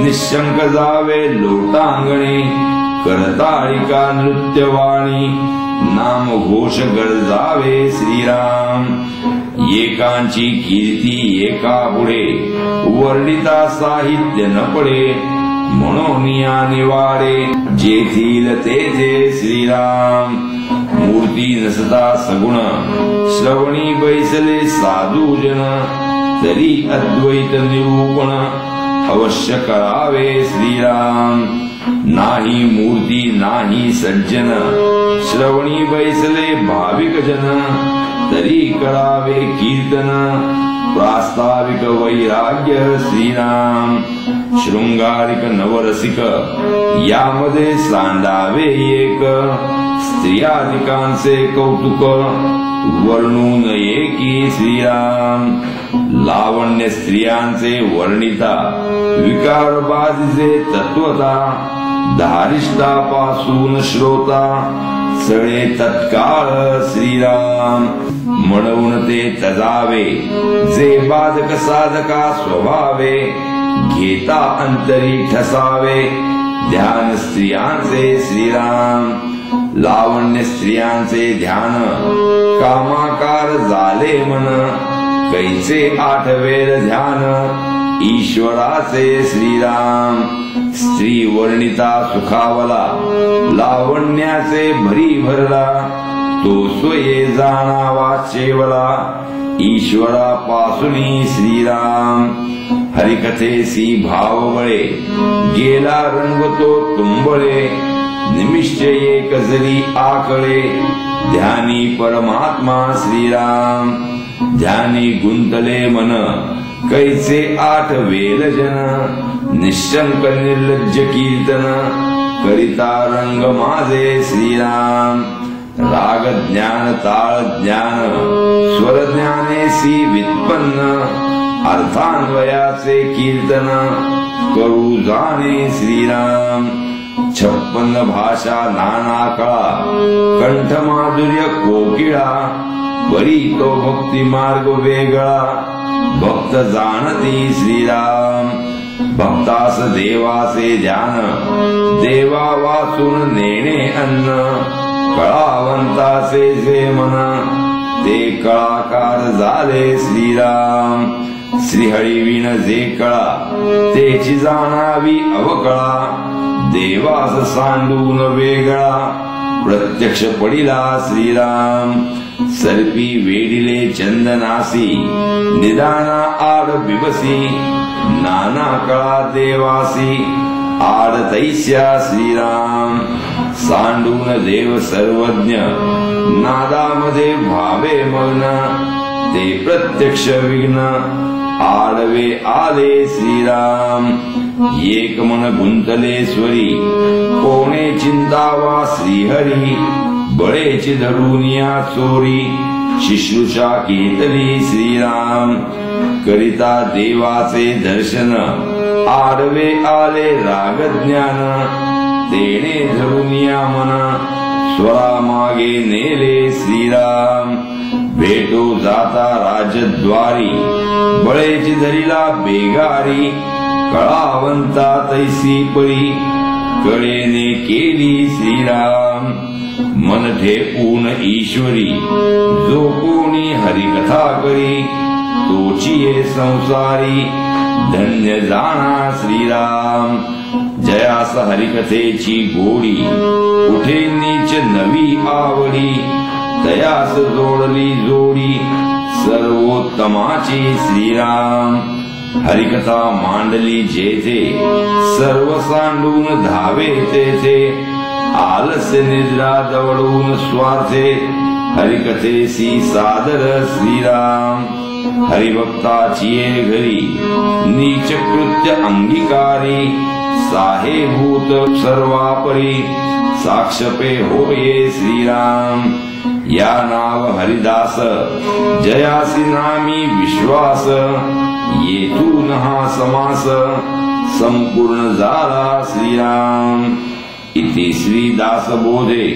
निशंक जावे लोटांगणी, करताळिका नृत्यवाणी, नाम घोष गरजावे श्रीराम. एकांची कीर्ती एका पुढे, वर्णिता साहित्य न पडे, म्हणूनिया निवाडे, जेथील तेथे श्रीराम. मूर्ती नसता सगुण, श्रवणी बैसले साधू जन, तरी अद्वैत निरूपण अवश्य करावे श्रीराम. नाही मूर्ती नाही सज्जन, श्रवणी बैसले भाविक जन, तरी करावे कीर्तन, प्रास्ताविक वैराग्य श्रीराम. शृंगारिक नवरसिक, यामध्ये सांडावे एक, स्त्रियादिकांचे कौतुक, वर्णून एकी श्रीराम. लावण्य स्त्रियांचे वर्णिता, विकार बाधीचे तत्वता, धारिष्ठापासून श्रोता, सळे तत्काळ श्रीराम. म्हणून ते तजावे, जे बाधक साधका स्वभावे, घेता अंतरी ठसावे, ध्यान स्त्रियांचे श्रीराम. लावण्य स्त्रियांचे ध्यान, कामाकार झाले मन, कैचे आठवेल ध्यान, ईश्वराचे श्रीराम. स्त्री वर्णिता सुखावला, लावण्याचे भरी भरला, तो स्वये जाणावा चेवला, ईश्वरापासूनी श्रीराम. हरिकथेसी भावबळे, गेला रंग तो तुंबळे, निमिष्ट एक जरी आकळे, ध्यानी परमात्मा श्रीराम. ध्यानी गुंतले मन, कैचे आठवेल जन, निशंक निर्लज्ज कीर्तन, करिता रंग माझे श्रीराम. राग ज्ञान ताळ ज्ञान, स्वर ज्ञानेसी व्युत्पन्न, अर्थान्वयाचे कीर्तन, करू जाणे श्रीराम. 56 भाषा नाना कळा, कंठ माधुर्य कोकिळा, परी तो भक्ती मार्ग वेगळा भक्त जाणती श्रीराम भक्तास देवाचे ध्यान देवा वाचून नेणे अन्न कळावंताचे जे मन ते कळाकार झाले श्रीराम श्रीहरी विण जे कळा तेची जाणावी अवकळा देवास सांडून वेगळा प्रत्यक्ष पडिला श्रीराम सर्पी वेडिले चंदनासी निदाना आड बिबसी नाना कळा देवासी आड तैस्या श्रीराम सांडून देव सर्वज्ञ नादामध्ये भावे मग्न ते प्रत्यक्ष विघ्न आडवे आले श्रीराम एक मन गुंतलेश्वरी कोणे चिंतावा श्रीहरी बळेची धरुनिया चोरी शुश्रूषा केतली श्रीराम करिता देवाचे दर्शन आडवे आले रागज्ञान तेने धरुनिया मन स्वरा मागे नेले श्रीराम भेटो जाता राजद्वारी बळेची धरिला बेगारी कळावंता तैसी परी कळेने केली श्रीराम मन ठेपून ईश्वरी जो कोणी हरिकथा करी तोची संसारी धन्य जाणा श्रीराम जयास हरिकथेची गोडी कुठे नीच नवी आवडी तयास जोडली जोडी सर्वोत्तमाची श्रीराम हरिकथा मांडली जेथे सर्व सांडून धावे तेथे आलस्य निद्रा दवडून स्वार्थे हरिकथेसी सादर श्रीराम हरिभक्ताची घरी नीच कृत्य अंगीकारी साहेभूत सर्वापरी साक्षपे होये श्रीराम या नाव हरिदास जयासी नामी विश्वास येथून हा समास संपूर्ण झाला श्रीराम इति श्रीदास बोधे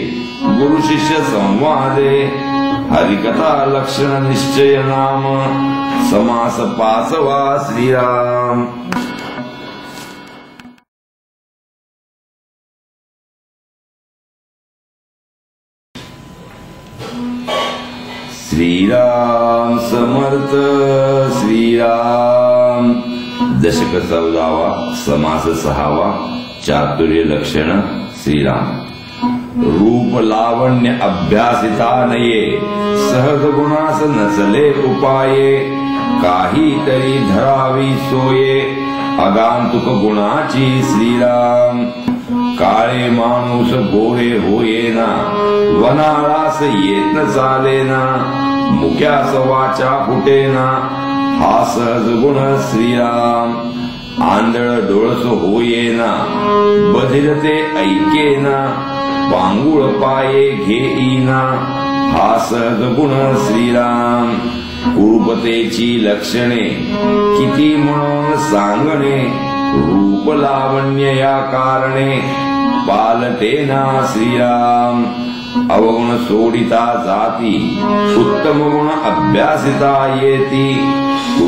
गुरु शिष्य संवादे हरिकथा लक्षण निश्चय नाम समास पाचवा श्रीराम श्रीराम समर्थ श्रीराम दशक 14वा समास 6वा चातुर्य लक्षण श्रीराम रूप लावण्य अभ्यासिता नये सहज गुणास नसले उपाये काहीतरी धरावी सोये अगांतुक गुणाची श्रीराम काळे माणूस गोरे होयेना वनाळास येत न चालेना मुक्यास वाचा फुटेना हा सहज गुण श्रीराम आंधळ डोळस होयेना बधिर ते ऐकेना पांगुळ पाये घेईना हा सहज गुण श्रीराम कुरूपतेची लक्षणे किती म्हणून सांगणे रूप लावण्य या कारणे पालटेना श्रीराम अवगुण सोडिता जाती उत्तम गुण अभ्यासिता येती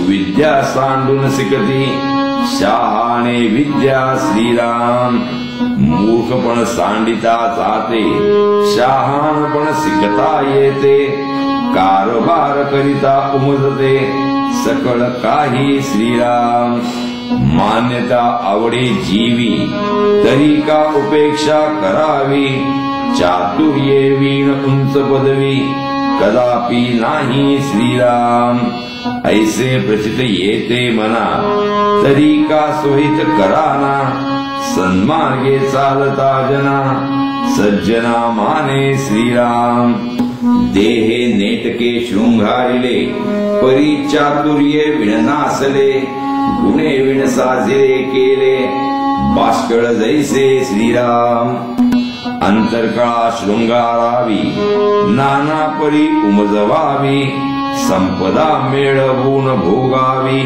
विद्या सांडून शिकती शहाणे विद्या श्रीराम मूर्खपण सांडिता जाते शहाणपण शिकता येते कारभार करिता उमजते सकळ काही श्रीराम मान्यता आवडे जीवी तरी का उपेक्षा करावी चातुर्ये वीण उंच पदवी कदापि नाही श्रीराम ऐसे प्रचित येते मना तरी का सोहित कराना सन्मार्गे चालता जना सज्जना माने श्रीराम देहे नेटके शृंगारिले परी चातुर्ये विणनासले गुणे विण साजिरे केले बाष्कळ जैसे श्रीराम अंतरकळा शृंगारावी नाना परी उमजवावी संपदा मेळवून भोगावी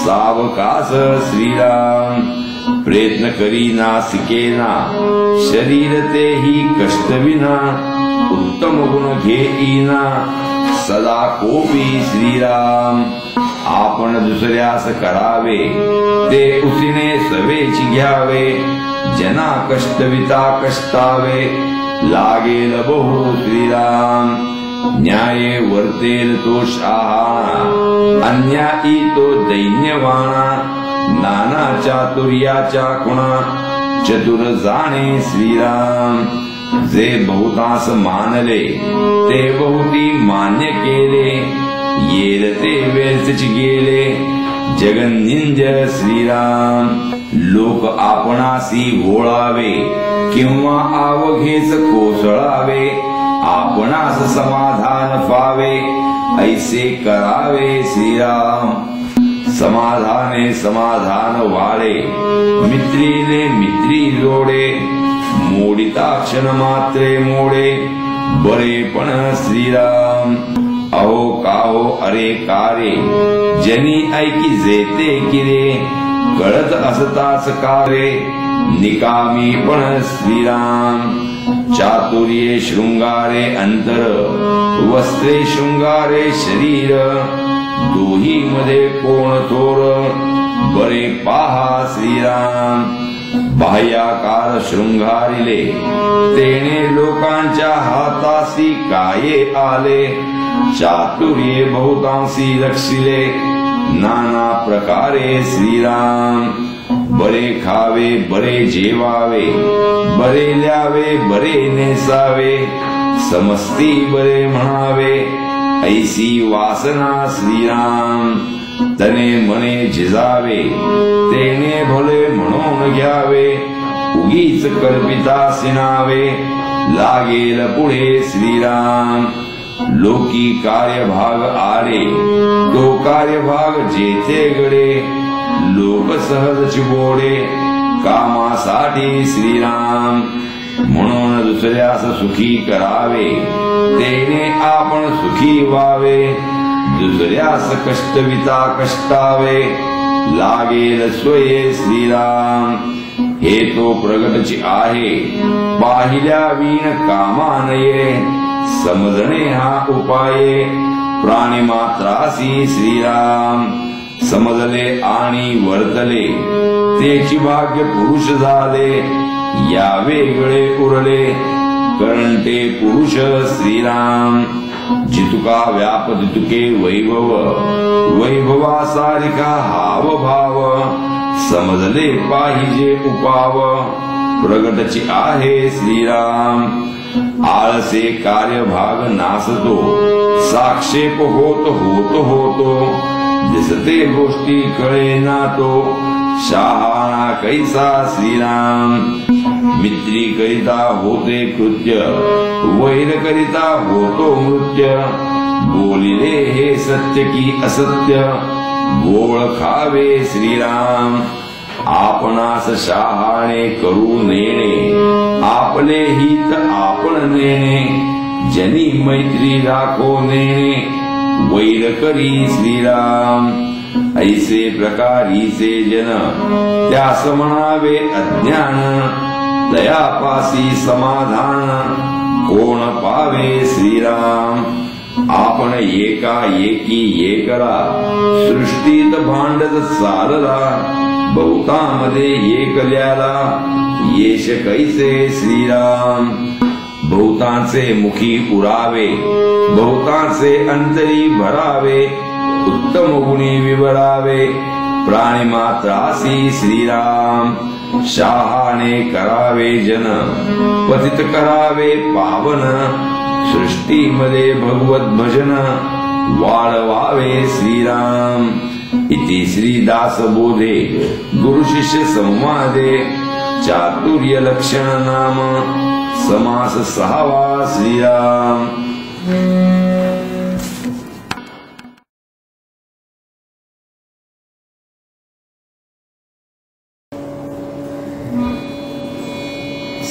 सावकाश श्रीराम प्रयत्न करीना सिकेना शरीर तेही कष्टविना उत्तम गुण घेईना सदा कोपी श्रीराम आपण दुसऱ्यास करावे ते उसीने सवेची घ्यावे जना कष्टविता कष्टावे लागेल बहु श्रीराम न्याये वर्तेल तो शहाणा अन्यायी तो दैन्यवाणा नाना चातुर्याच्या खुणा चतुर जाणे श्रीराम जे बहुतांस मानले ते बहुती मान्य केले येल ते व्यर्थच गेले जगन्निंज श्रीराम लोक आपणासी घोळावे किंवा आवघेच कोसळावे आपणास समाधान पावे ऐसे करावे श्रीराम समाधाने समाधान वाळे मित्रीने मित्री जोडे मोडिता क्षण मात्रे मोडे बरे पण श्रीराम अहो काहो अरे कारे जनी ऐकी जेते किरे कळत असताच कारे निकामी पण श्रीराम चातुर्ये शृंगारे अंतर वस्त्रे शृंगारे शरीर दोही मध्ये कोण थोर बरे पाहा श्रीराम बाह्याकार शृंगारिले तेने लोकांच्या हातासी काये आले चातुर्ये बहुतांशी लक्षिले नाना प्रकारे श्रीराम बरे खावे बरे जेवावे बरे ल्यावे बरे नेसावे समस्ती बरे म्हणावे ऐसी वासना श्रीराम तने मने झिजावे तेने भले म्हणून घ्यावे उगीच कल्पिता सिनावे लागेल पुढे श्रीराम लोकी कार्यभाग आरे तो कार्यभाग जेथे गडे लोक सहज चिबोडे कामासाठी श्रीराम म्हणून दुसऱ्यास सुखी करावे तेने आपण सुखी व्हावे दुसऱ्यास कष्टविता कष्टावे लागेल स्वये श्रीराम हे तो प्रगटची आहे पाहिल्या वीण कामा नये समजणे हा उपाये प्राणी मात्रासी श्रीराम समजले आणि वर्तले तेची भाग्य पुरुष झाले या वेगळे उरले करंटे पुरुष श्रीराम जितुका व्याप तितुके वैभव वैभवासारिका हाव भाव समजले पाहिजे उपाव प्रगटची आहे श्रीराम आळसे कार्यभाग नासतो साक्षेप होतो दिसते गोष्टी कळे ना तो शहाणा कैसा श्रीराम मित्री करिता होते कृत्य वैर करिता होतो मृत्य बोलिले हे सत्य की असत्य गोळ खावे श्रीराम आपणास शहाणे करू नेणे आपले हित आपण नेणे जनी मैत्री राखो नेणे वैर करी श्रीराम ऐसे प्रकारीचे जन त्यास म्हणावे अज्ञान दयापासी समाधान कोण पावे श्रीराम आपण एका एकी एकला सृष्टीत भांडत चालला बहुतांमध्ये एकल्याला येश कैसे श्रीराम बहुतांचे मुखी पुरावे बहुतांचे अंतरी भरावे उत्तम गुणी विवरावे प्राणी मात्रासी श्रीराम शहाणे करावे जन पतित करावे पावन सृष्टीमध्ये भगवत भजन वाळवावे श्रीराम इति श्रीदास बोधे गुरु शिष्य संवादे चातुर्य लक्षण नाम समास 6वा श्रीराम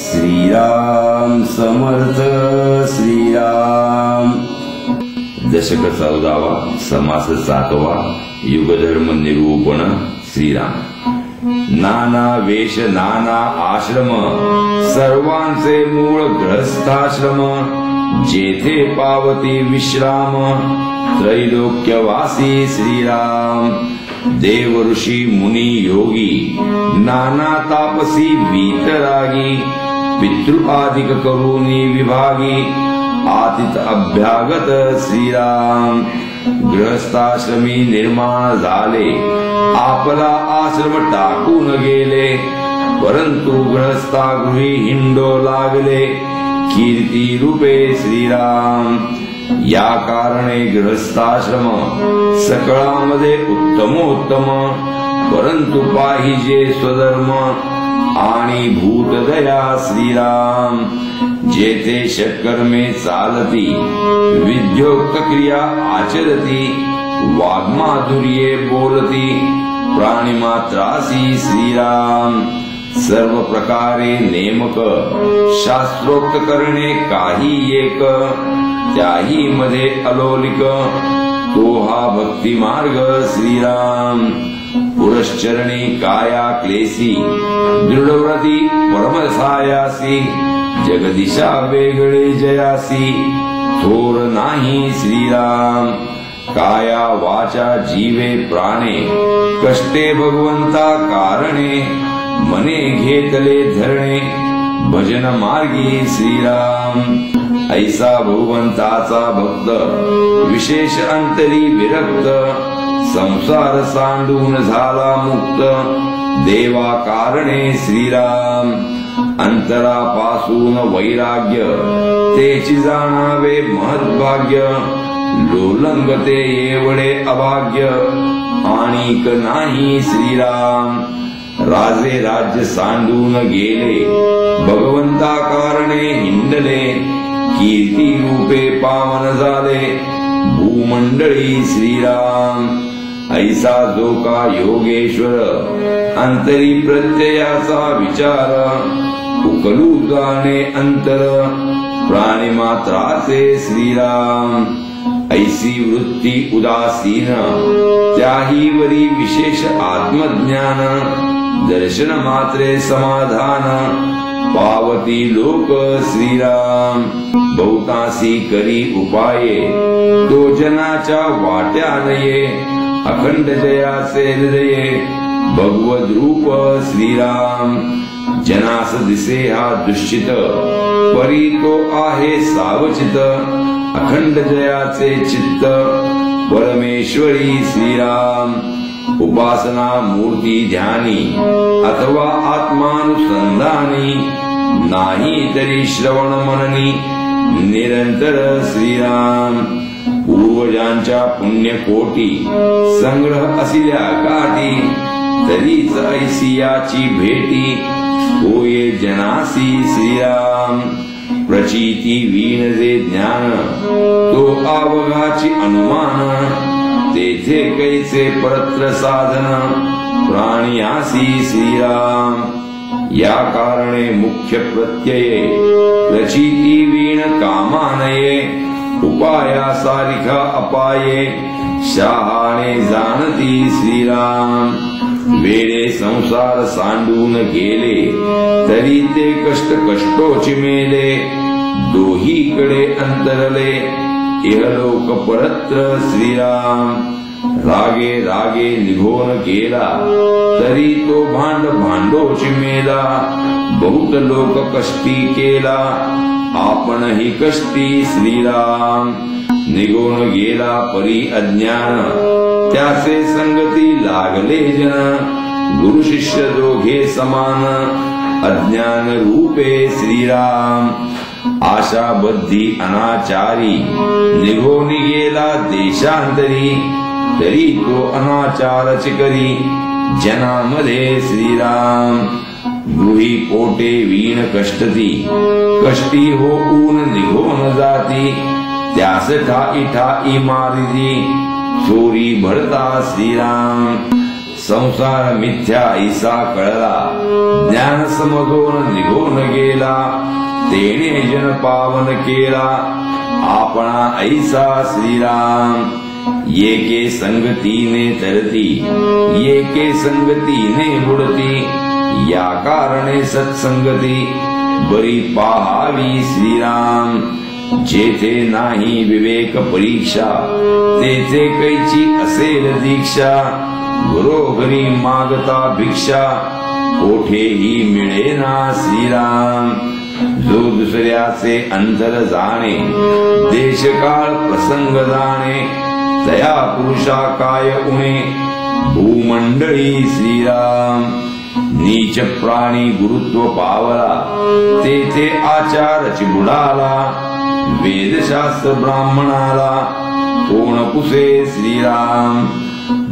श्रीराम समर्थ श्रीराम दशक 14वा समास 7वा युगधर्म निरूपण श्रीराम नाना वेश नाना आश्रम सर्वांचे मूळ गृहस्थाश्रम जेथे पावती विश्राम त्रैलोक्यवासी श्रीराम। देव ऋषी मुनी योगी नाना तापसी वीतरागी पितृआदिक करुणी विभागी आतिथ अभ्यागत श्रीराम। गृहस्थाश्रमी निर्माण झाले आपला आश्रम टाकून गेले परंतु गृहस्थागृही हिंडो लागले कीर्ती रूपे श्रीराम। या कारणे गृहस्थाश्रम सकळामध्ये उत्तमोत्तम परंतु पाहिजे स्वधर्म आणि भूतदया श्रीराम। जेथे षट्कर्मे चालती विद्योक्त क्रिया आचरती वाग्माधुर्ये बोलती प्राणिमात्रासी श्रीराम। सर्व प्रकारे नेमक शास्त्रोक्त करणे काही एक त्याही मध्ये अलोलिक तो हा भक्ती मार्ग श्रीराम। पुरश्चरणी काया क्लेशी दृढव्रती परमसायासी जगदिशा वेगळे जयासी थोर नाही श्रीराम। काया वाचा जीवे प्राणे कष्टे भगवंता कारणे मने घेतले धरणे भजन मार्गी श्रीराम। ऐसा भगवंताचा भक्त विशेष अंतरी विरक्त संसार सांडून झाला मुक्त देवा कारणे श्रीराम। अंतरापासून वैराग्य तेची जाणावे महद्भाग्य लोलंगते एवढे अभाग्य आणिक नाही श्रीराम। राजे राज्य सांडून गेले भगवंता कारणे हिंडले कीर्ती रूपे पावन झाले भूमंडळी श्रीराम। ऐसा जो का योगेश्वर अंतरी प्रत्ययाचा विचार उकलू जाणे अंतर प्राणिमात्राचे श्रीराम। ऐसी वृत्ती उदासीन त्याही वरी विशेष आत्मज्ञान दर्शन मात्रे समाधान पावती लोक श्रीराम। बहुतासी करी उपाये तो जनाच्या वाट्यानये अखंड जयाचे हृदये भगवद रूप श्रीराम। जनास दिसे हा दुश्चित परी तो आहे सावचित अखंड जयाचे चित्त परमेश्वरी श्रीराम। उपासना मूर्ती ध्यानी अथवा आत्मानुसंधानी नाही तरी श्रवण मननी निरंतर श्रीराम। पूर्वजांच्या पुण्यकोटी संग्रह असल्या गाठी तरीच ऐसी याची भेटी होये जनासी श्रीराम। प्रचिती वीण जे ज्ञान तो आवघाची अनुमान तेथे कैसे परत्र साधन प्राणियासी श्रीराम। या कारणे मुख्य प्रत्यये प्रचिती वीण कामानये उपाया सारिखा अपाये शहाणे जाणती श्रीराम। वेडे संसार सांडून गेले तरी ते कष्ट कष्टोची मेले दोहीकडे अंतरले इहलोक परत्र श्रीराम। रागे रागे निघून गेला तरी तो भांड भांडोची मेला बहुत लोक कष्टी केला आपणही कष्टी श्रीराम। निघून गेला परी अज्ञान त्याचे संगती लागले जन गुरु शिष्य दोघे समान अज्ञान रूपे श्रीराम। आशा बद्धी अनाचारी निघून गेला देशांतरी तरी तो अनाचारच करी जनामध्ये श्रीराम। गृही पोटे वीण कष्टती कष्टी होऊन निघून जाती त्यास ठाई ठाई मारिती चोरी भरता श्रीराम। संसार मिथ्या ऐसा कळला ज्ञान समजून निघून गेला तेने जन पावन केला आपणा ऐसा श्रीराम। येके संगतीने तरती येके संगतीने बुडती या कारणे सत्संगती बरी पाहावी श्रीराम। जेथे नाही विवेक परीक्षा तेथे कैची असेल दीक्षा घरोघरी मागता भिक्षा कोठेही मिळेना श्रीराम जो दुसऱ्याचे अंतर जाणे देश काळ प्रसंग जाणे तया पुरुषा काय उणे भूमंडळी श्रीराम नीच प्राणी गुरुत्व पावला तेथे आचारच बुडाला वेदशास्त्र ब्राह्मणाला कोण पुसे श्रीराम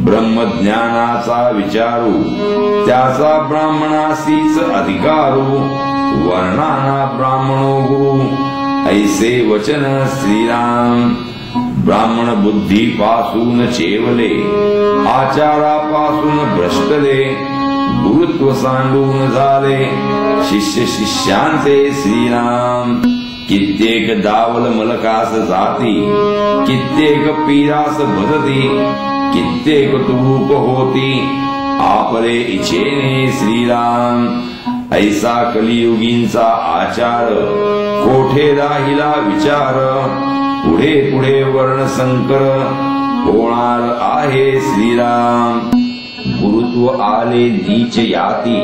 ब्रह्मज्ञानाचा विचारू त्याचा ब्राह्मणासीच अधिकारू वर्णाना ब्राह्मणो गुरु ऐसे वचन श्रीराम ब्राह्मण बुद्धी पासून चेवले आचारापासून भ्रष्टले गुरुत्व सांडून झाले शिष्य शिष्यांचे श्रीराम कित्येक दावल मलकास जाती कित्येक पीरास भजती कित्येक तुरूप होती आपले इच्छेने श्रीराम ऐसा कलियुगींचा आचार कोठे राहिला विचार पुढे पुढे वर्ण संकर होणार आहे श्रीराम गुरुत्व आले नीच याती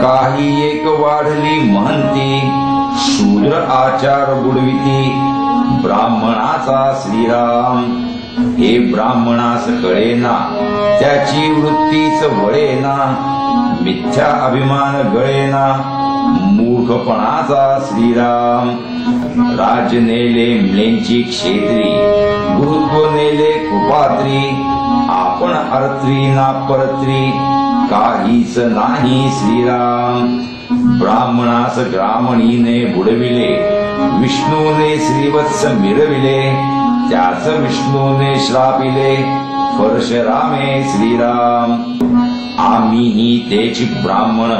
काही एक वाढली महंती शूद्र आचार बुडविती ब्राह्मणाचा श्रीराम हे ब्राह्मणास कळेना त्याची वृत्तीच वळेना मिथ्या अभिमान गळेना मूर्खपणाचा श्रीराम राज नेले म्लेंची क्षेत्री गुरुत्व नेले कुपात्री आपण अर्त्री ना परत्री काहीच नाही श्रीराम ब्राह्मणास ग्रामणीने बुडविले विष्णूने श्रीवत्स मिरविले त्याच विष्णूने श्रापिले परशुरामे श्रीराम आम्हीही तेची ब्राह्मण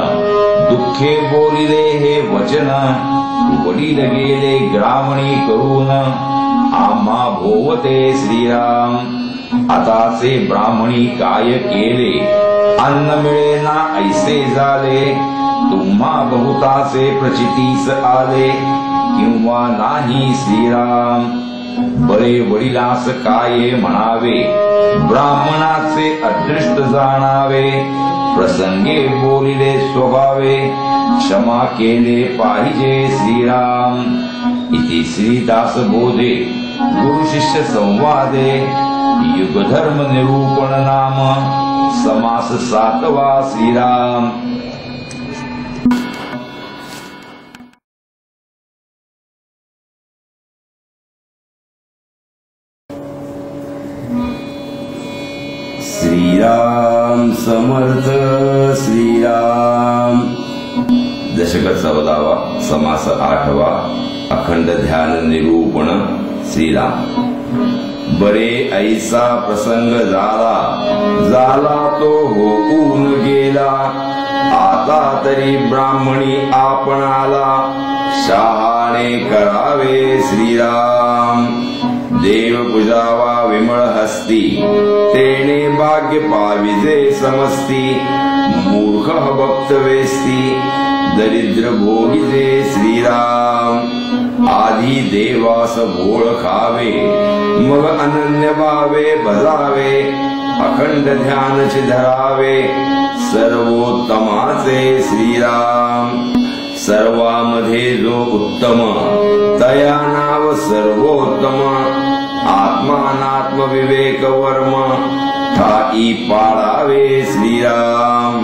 दुःखे बोलिले हे वचन वडील गेले ग्रामणी करून आम्हा भोवते श्रीराम आताचे ब्राह्मणी काय केले अन्न मिळेना ऐसे झाले तुम्हा बहुताचे प्रचितीस आले किंवा नाही श्रीराम बरे वडिलास काय म्हणावे ब्राह्मणाचे अदृष्ट जाणावे प्रसंगे बोलिले स्वभावे क्षमा केले पाहिजे श्रीराम इति श्रीदास बोधे गुरु शिष्य संवादे युगधर्म निरूपण नाम समास 7वा श्रीराम श्रीराम समर्थ श्रीराम दशक 14वा समास 8वा अखंड ध्यान निरूपण श्रीराम बरे ऐसा प्रसंग झाला तो होऊन गेला आता तरी ब्राह्मणी आपणाला शहाणे करावे श्रीराम देव पूजावा विमळ हस्ती तेने भाग्य पाविजे समस्ती मूर्ख भक्त वेस्ती दरिद्र भोगिजे श्रीराम आधी देवास भोळ खावे मग अनन्य भावे भजावे अखंड ध्यानच धरावे सर्वोत्तमाचे श्रीराम सर्वामध्ये जो उत्तम तया नाव सर्वोत्तम आत्मानात्म विवेक वर्म ठाई पाळावे श्रीराम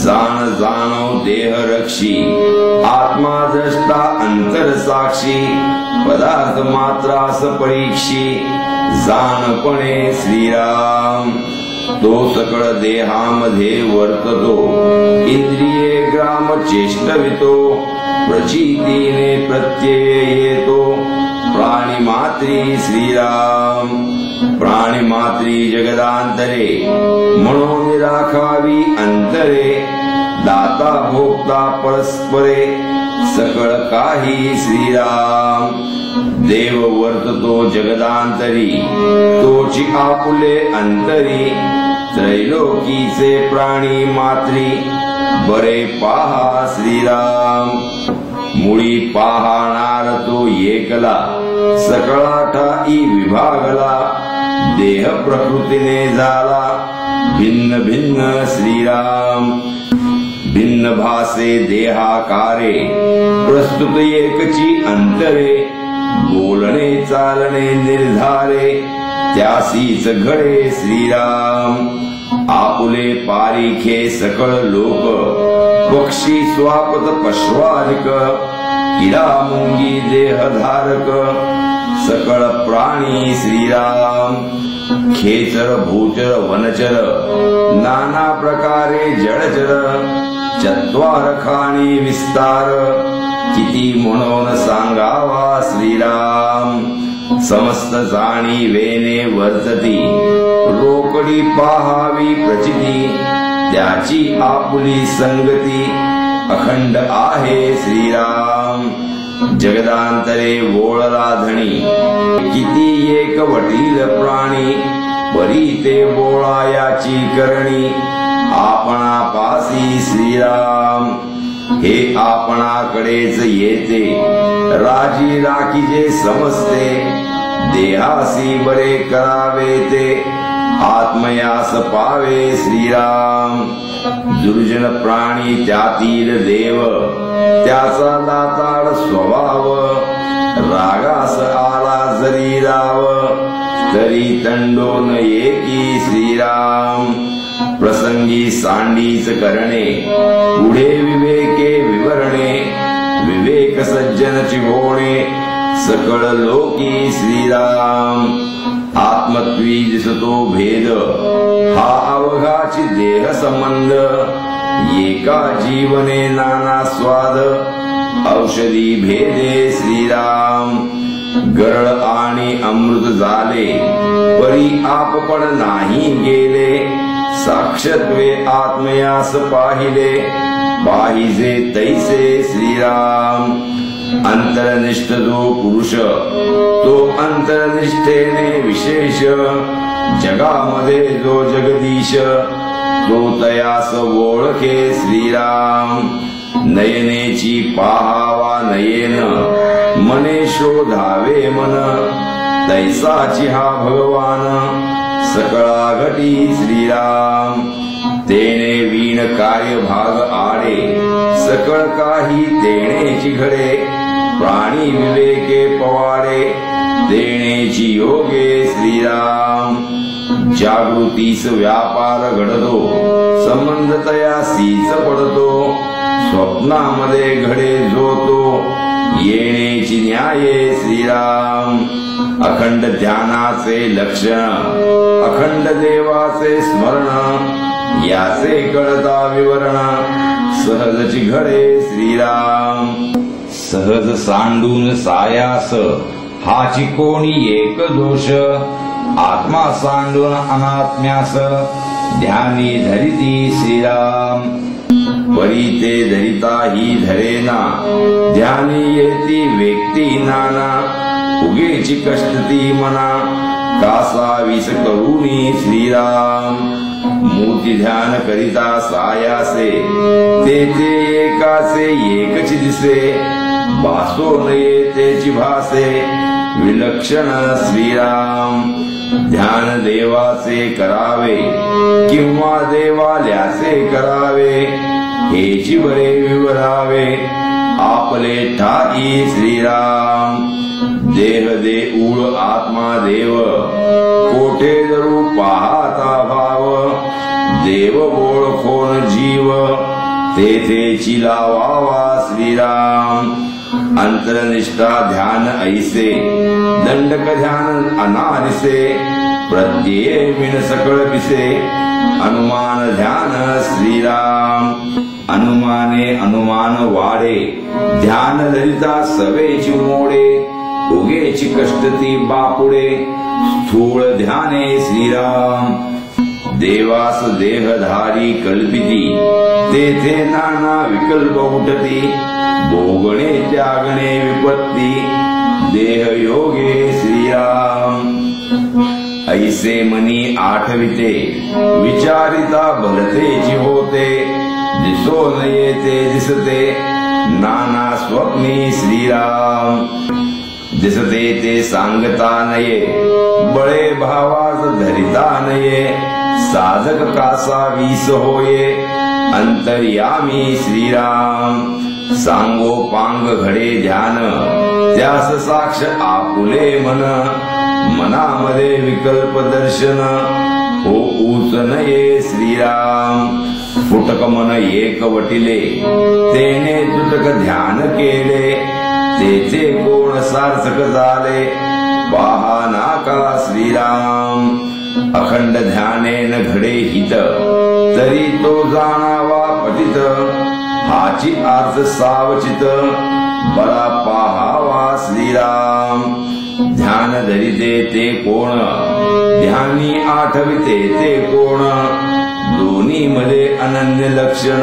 जाण जाणो देह रक्षी आत्मा द्रष्टा अंतर साक्षी पदार्थ मात्रास परीक्षी जाणपणे श्रीराम तो सकळ देहामध्ये वर्ततो इंद्रिये ग्राम चेष्टवितो प्रचितीने प्रत्यय येतो प्राणी मात्री श्रीराम प्राणी मात्री जगदांतरे म्हणून राखावी अंतरे दाता भोक्ता परस्परे सकळ काही श्रीराम देव वर्ततो जगदांतरी तोची आपुले अंतरी त्रैलोकीचे प्राणी मात्री बरे पाहा श्रीराम मुळी पाहणार तो एकला सकळा ठाई विभागला, देह प्रकृतीने झाला भिन्न भिन्न श्रीराम. भिन्न भासे देहाकारे, प्रस्तुत एकची अंतरे, बोलणे चालणे निर्धारे, त्यासीच घडे श्रीराम. आपुले पारिखे सकळ लोक, पक्षी स्वापत पश्वादिक, किडा मुंगी देहधारक, सकळ प्राणी श्रीराम. खेचर भूचर वनचर, नाना प्रकारे जडचर, चत्वार खाणी विस्तार, किती म्हणून सांगावा श्रीराम. समस्त जाणीवेने वर्तती, रोकडी पाहावी प्रचिती, त्याची आपुली संगती, अखंड आहे श्रीराम. जगदांतरे वोळला धणी, किती एक वटील प्राणी, परी ते वोळा याची करणी, आपणापासी श्रीराम. हे आपणाकडेच येते, राजी राखीजे समजते, देहासी बरे करावे ते, आत्मयास पावे श्रीराम. दुर्जन प्राणी त्यातील देव, त्याचा दाताळ स्वभाव, रागास आला जरी राव, तरी तंडोन एकी श्रीराम. प्रसंगी सांडीच करणे, पुढे विवेके विवरणे, विवेक सज्जनची होणे, सकळ लोकी श्रीराम. आत्मत्वी दिसतो भेद, हा अवघाची देह संबंध, एका जीवने नाना स्वाद, औषधी भेदे श्रीराम. गरळ आणि अमृत झाले, परी आपपण नाही गेले, साक्षत्वे आत्मयास पाहिले, पाहिजे तैसे श्रीराम. अंतरनिष्ठ जो पुरुष, तो अंतरनिष्ठेने विशेष, जगामध्ये जो जगदीश, तो तयास ओळखे श्रीराम. नयनेची पाहावा नयन, मने शोधावे मन, तैसाची हा भगवान, सकळा घटी श्रीराम. तेने वीण कार्यभाग आडे, सकळ काही तेणेची घडे, प्राणी विवेके पवाडे, तेणेची योगे श्रीराम. जागृतीस व्यापार घडतो, संबंध तयासीच पडतो, स्वप्नामध्ये घडे जो तो, येणेची न्याये श्रीराम. अखंड ध्यानाचे लक्षण, अखंड देवाचे स्मरण, याचे कळता विवरण, सहजची घडे श्रीराम. सहज सांडून सायास, हाची कोणी एक दोष, आत्मा सांडून अनात्म्यास, ध्यानी धरिती श्रीराम. परी ते धरिता ही धरेना, ध्यानी येती व्यक्ती नाना, उगेची कष्टती मना, कासावीस करुणी श्रीराम. मूर्ती ध्यान करिता सायासे, तेथे एकाचे एकची दिसे, भासो नये तेची भासे, विलक्षण श्रीराम. ध्यान देवाचे करावे, किंवा देवाल्याचे करावे, हेची बरे विवरावे, आपले ठाई श्रीराम. देह दे ऊळ आत्मा देव, कोठे जरू पाहता भाव, देव ओळखोन जीव, तेथेची लावावा श्रीराम. अंतरनिष्ठा ध्यान ऐसे, दंडक ध्यान अनादिसे, प्रत्यय विण सकळ पिसे, अनुमान ध्यान श्रीराम. अनुमाने अनुमान वाढे, ध्यान धरिता सवेची मोडे, उगेची कष्टती बापुडे, स्थूळ ध्याने श्रीराम. देवास देहधारी कल्पिती, तेथे नाना विकल्प उठती, भोगणे त्यागणे विपत्ती, देह योगे श्रीराम. ऐसे मनी आठविते, विचारिता भलतेची होते, दिसो न येते दिसते, नाना स्वप्नी श्रीराम. दिसते ते सांगता नये, बळे भावास धरिता नये, साधक कासा वीस होये, अंतर्यामी श्रीराम. सांगोपांग घडे ध्यान, त्यास साक्ष आपुले मन, मनामध्ये विकल्प दर्शन, होऊच नये श्रीराम. फुटक मन एक वटिले, तेने तुटक ध्यान केले, तेचे कोण सार्थक झाले, पहा नाका श्रीराम. अखंड ध्यानेन घडे हित, तरी तो जाणावा पतित, हाची अर्थ सावचित, बरा पाहावा श्रीराम. ध्यान धरिते ते कोण, ध्यानी आठविते ते कोण, दोन्ही मध्ये अनन्य लक्षण,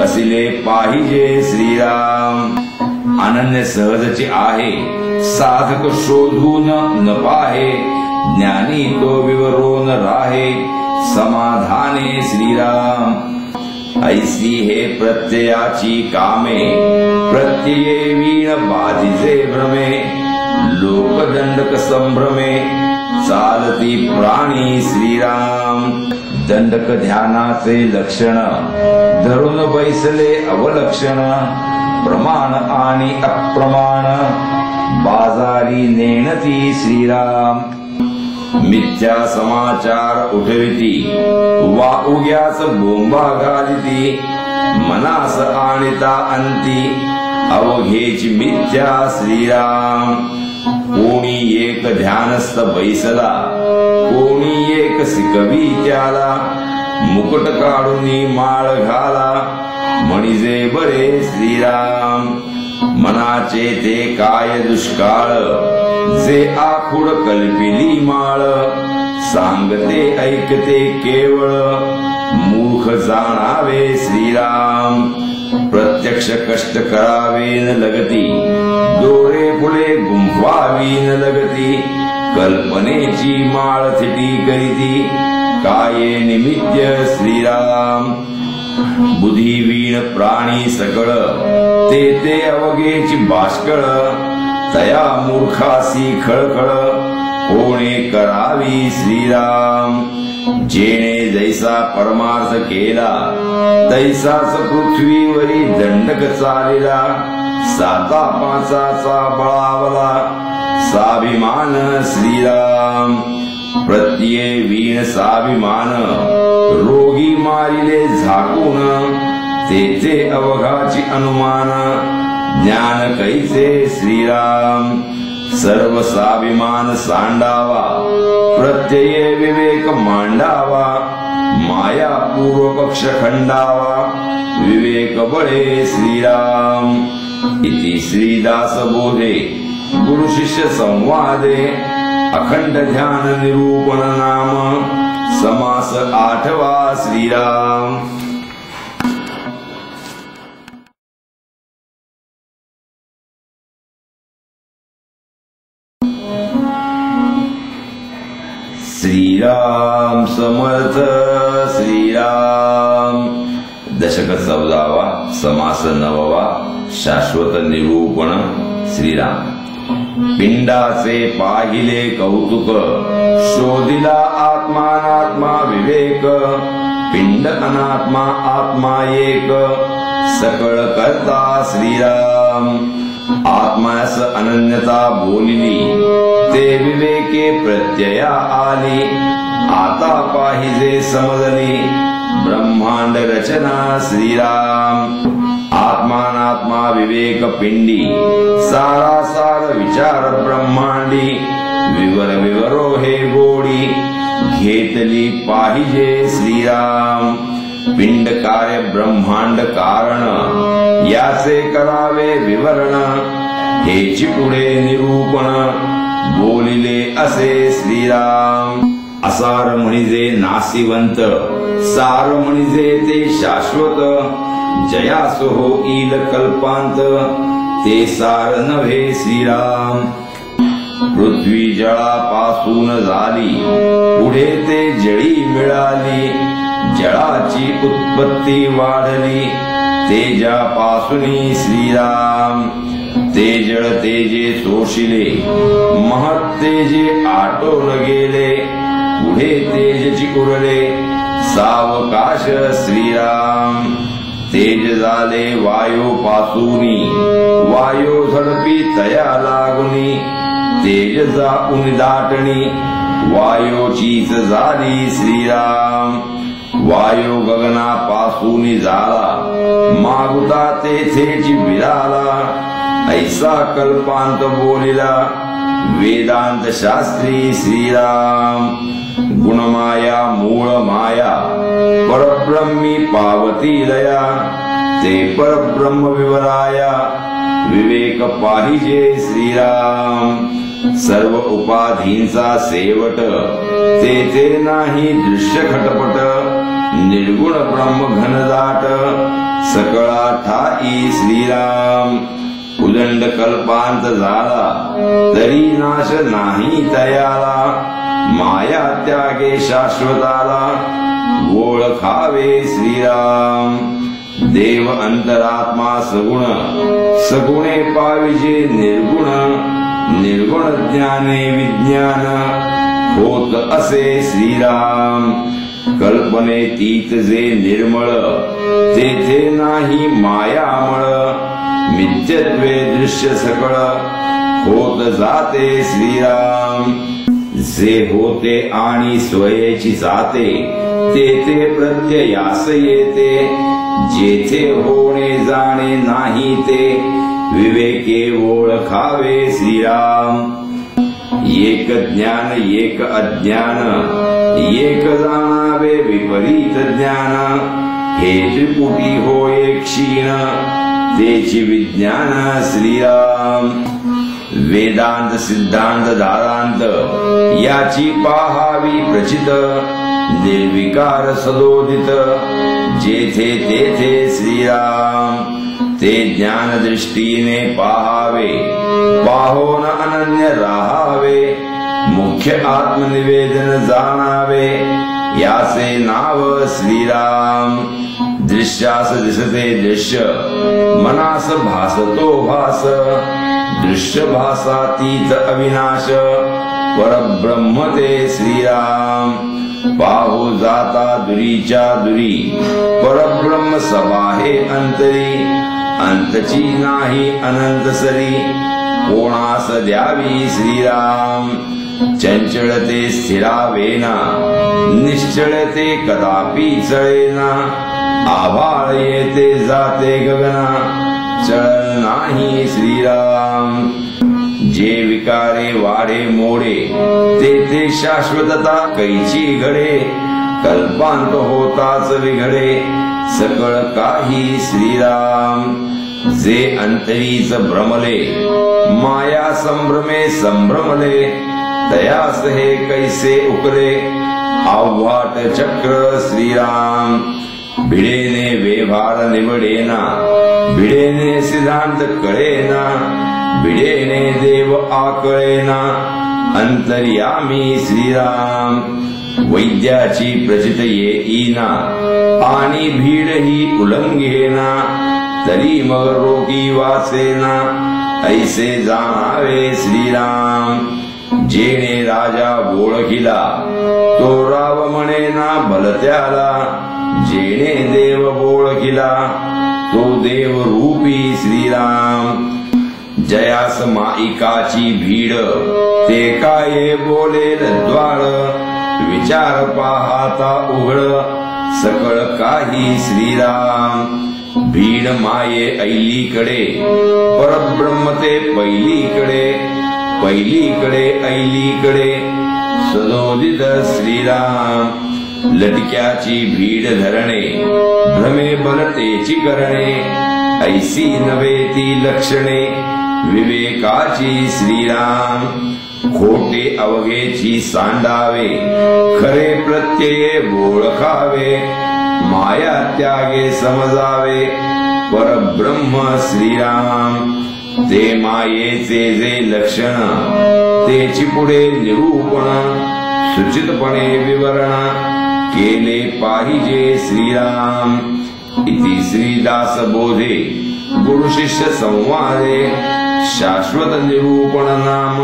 असिले पाहिजे श्रीराम. अनन्य सहजची आहे, साधक शोधून न पाहे, ज्ञानी तो विवरून राहे, समाधाने श्रीराम. ऐसी हे प्रत्ययाची कामे, प्रत्यये वीण बाधिजे भ्रमे, लोकदंडक संभ्रमे, चालती प्राणी श्रीराम. दंडक ध्यानाचे लक्षण, धरून बैसले अवलक्षण, प्रमाण आणि अप्रमाण, बाजारी नेणती श्रीराम. मिथ्या समाचार उठविती, वा उग्याच बोंबा घालिती, मनास आणिता अंती, अवघेची मिथ्या श्रीराम. कोणी एक ध्यानस्थ बैसला, कोणी एक शिकवी त्याला, मुकुट काढून माळ घाला, म्हणजे बरे श्रीराम. मनाचे ते काय दुष्काळ, जे आखुड कल्पिली माळ, सांगते ऐकते केवळ, मूर्ख जाणावे श्रीराम. प्रत्यक्ष कष्ट करावे न लगती, डोळे पुढे गुंफवावी न लगती, कल्पनेची माळ थिटी करीती, काये निमित्य श्रीराम. बुधी वीण प्राणी सकळ, ते अवघेची बाष्कळ, तया मूर्खासी खळखळ, कोणे करावी श्रीराम. जेणे जैसा परमार्थ केला, तैसाच पृथ्वीवरी दंडक चालिला, साता पाचाचा बळावला, स्वाभिमान श्रीराम. प्रत्यये वीण स्वाभिमान, रोगी मारिले झाकून, तेथे अवघाची अनुमान, ज्ञान कैसे श्रीराम. सर्व स्वाभिमान सांडावा, प्रत्यये विवेक मांडावा, माया पूर्व पक्ष खंडावा, विवेक बळे श्रीराम. इति श्रीदास बोधे गुरु शिष्य संवादे, अखंड ध्यान निरूपण नाम, समास 8वा श्रीराम. श्रीराम समर्थ श्रीराम. दशक 14वा, समास 9वा, शाश्वत निरूपण श्रीराम. पिंडाचे पाहिले कौतुक, शोधिला आत्मानात्मा विवेक, पिंड अनात्मा आत्मा एक, सकळ करता श्रीराम. आत्मास अनन्यता बोलिली, ते विवेके प्रत्यया आली, आता पाहिजे समजली, ब्रह्मांड रचना श्रीराम. आत्मानात्मा विवेक पिंडी, सारासार विचार ब्रह्मांडी, विवर विवरो हे गोडी, घेतली पाहिजे श्रीराम. पिंड कार्य ब्रह्मांड कारण, याचे करावे विवरण, हेची पुढे निरूपण, बोलिले असे श्रीराम. असार म्हणजे नासिवंत, सार म्हणजे ते शाश्वत, जयासो होईल कल्पांत, ते सार नव्हे श्रीराम. पृथ्वी जळापासून झाली, पुढे ते जळी मिळाली, जळाची उत्पत्ती वाढली, तेजापासून श्रीराम. तेजळ तेजे सोशिले महत तेजे आटोन गेले पुढे तेजची उरले सावकाश श्रीराम तेज झाले वायो पासूनी वायो झडपी तया लागुनी तेज जाऊन दाटणी वायोचीच झाली श्रीराम वायो गगनापासून झाला मागुता तेथेची विराला ऐसा कल्पांत बोलिला वेदांत शास्त्री श्रीराम गुणमाया मूळ माया परब्रह्मी पावती लया ते परब्रह्म विवराया विवेक पाहिजे श्रीराम सर्व उपाधींचा सेवट तेथे नाही दृश्य खटपट निर्गुण ब्रह्म घनदाट सकळा ठाई श्रीराम उदंड कल्पांत झाला तरी नाश नाही तयाला माया त्यागे शाश्वताला ओळखावे श्रीराम देव अंतरात्मा सगुण सगुणे पाविजे निर्गुण निर्गुण ज्ञाने विज्ञान होत असे श्रीराम कल्पनेतीत जे निर्मळ तेथे नाही मायामळ मिथ्यत्वे दृश्य सकळ होत जाते श्रीराम जे होते आणि स्वयेची जाते तेथे प्रत्ययास येते जेथे होणे जाणे नाही ते विवेके ओळखावे श्रीराम एक ज्ञान एक अज्ञान एक जाणावे विपरीत ज्ञान हे त्रिपुटी होय क्षीण तेची विज्ञान श्रीराम वेदांत सिद्धांत दारांत याची पाहावी प्रचित निर्विकार सदोदित जेथे तेथे श्रीराम ते ज्ञान दृष्टीने पाहावे पाहोन अनन्य राहावे मुख्य आत्मनिवेदन जाणावे याचे नाव श्रीराम दृश्यास दिसते दृश्य मनास भासतो भास दृश्य भासातीत अविनाश परब्रह्म ते श्रीराम पाहू जाता दुरीच्या दुरी परब्रह्म सबाहे अंतरी अंतची नाही अनंत सरी कोणास द्यावी श्रीराम चंचलते स्थिरावेना निश्चलते कदापि चळेना आभाळ येते जाते गगना चळ नाही श्रीराम जे विकारे वाढे मोडे तेथे शाश्वतता कैची घडे कल्पांत होताच विघडे सकळ काही श्रीराम जे अंतरीच भ्रमले माया संभ्रमे संभ्रमले तयास हे कैसे उकले आव्हाट चक्र श्रीराम भिडेने व्यवहार निवडेना भिडेने सिद्धांत कळेना भिडेने देव आकळेना अंतर्यामी श्रीराम वैद्याची प्रचित येईना आणि भीड ही उल्लंघेना तरी मग रोगी वाचेना ऐसे जाणावे श्रीराम जेणे राजा ओळखिला तो राव म्हणेना भलत्याला जेणे देव ओळखिला तो देव रूपी श्रीराम जयास माईकाची भीड ते काय बोलेल द्वार विचार पाहता उघड सकळ काही श्रीराम भीड माये ऐलीकडे परब्रह्म ते पहिलीकडे पहिलीकडे ऐलीकडे सदोदित श्रीराम लटक्याची भीड धरणे भ्रमे बलतेची करणे ऐसी नव्हे ती लक्षणे विवेकाची श्रीराम खोटे अवघेची सांडावे खरे प्रत्यये ओळखावे माया त्यागे समजावे परब्रह्म श्रीराम ते मायेचे जे लक्षण तेची पुढे निरूपण सुचितपणे विवरण केले पाहिजे श्रीराम इति श्रीदास बोधे गुरु शिष्य संवादे शाश्वत निरूपण नाम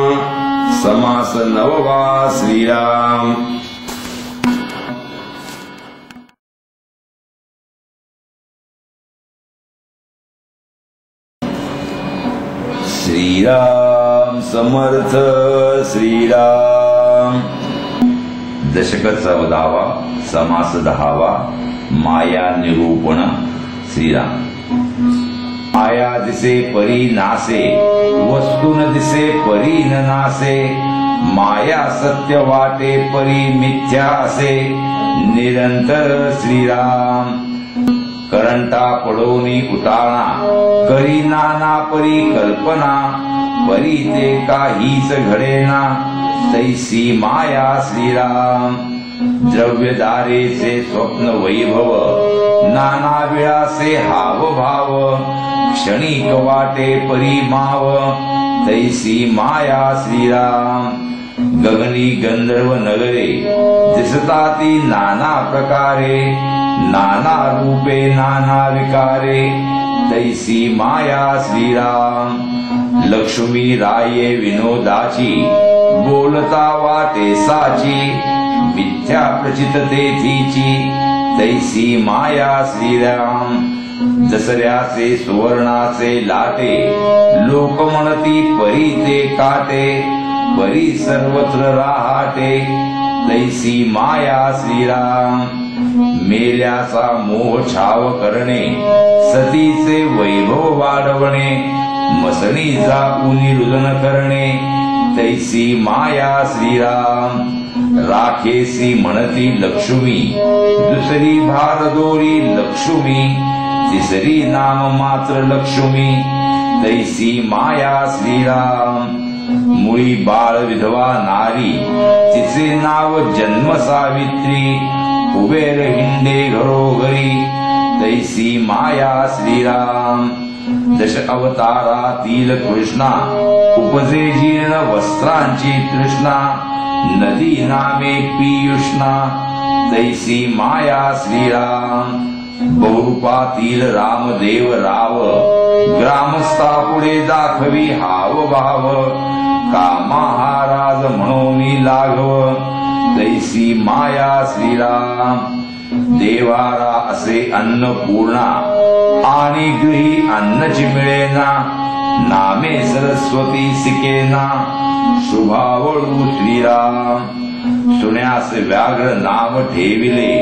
समास नववा श्रीराम। श्रीराम समर्थ श्रीराम। दशक 14वा, समास 10वा, माया निरूपण श्रीराम। माया दिसे परी नासे, वस्तू न दिसे परी न नासे। माया सत्य वाटे परी मिथ्या असे, निरंतर श्रीराम। करंटा पडोनी उताळा, करी नाना परी कल्पना। परी ते काहीच घडेना, तैसी माया श्रीराम। द्रव्यदारेचे स्वप्न वैभव, नाना विळासे हाव भाव। क्षणिक वाटे परी माव, तैसी माया श्रीराम। गगनी गंधर्व नगरे, दिसताती नाना प्रकारे। नाना रूपे नाना विकारे, तैसी माया श्रीराम। लक्ष्मी राये विनोदाची, बोलता वाटे साची। मिथ्या प्रचित तेथीची, तैसी माया श्रीराम। दसऱ्याचे सुवर्णाचे लाटे, लोक म्हणती परी ते काटे। परी सर्वत्र राहाटे, तैसी माया श्रीराम। मेल्याचा मोह छाव करणे, सतीचे वैभव वाढवणे। मसणी जाऊनी रुदन करणे, तैसी माया श्रीराम। राखेसी म्हणती लक्ष्मी, दुसरी भारदोरी लक्ष्मी। तिसरी नाम मात्र लक्ष्मी, तैसी माया श्रीराम। मुळी बाळ विधवा नारी, तिचे नाव जन्म सावित्री। कुबेर हिंडे घरोघरी, तैसी माया श्रीराम। दश अवतारातील कृष्णा, उपजे जीर्ण वस्त्रांची तृष्णा। नदी नामे पीयुष्णा, तैसी माया श्रीराम। बहुरूपातील रामदेव राव, ग्रामस्था पुढे दाखवी हाव भाव। कामा हा राज म्हणून लाघव, तैसी माया श्रीराम। देवारा असे अन्नपूर्णा, आणि गृही अन्नची मिळेना। नामे सरस्वती सिकेना, शुभावळू श्रीराम। सुण्यास व्याघ्र नाम ठेविले,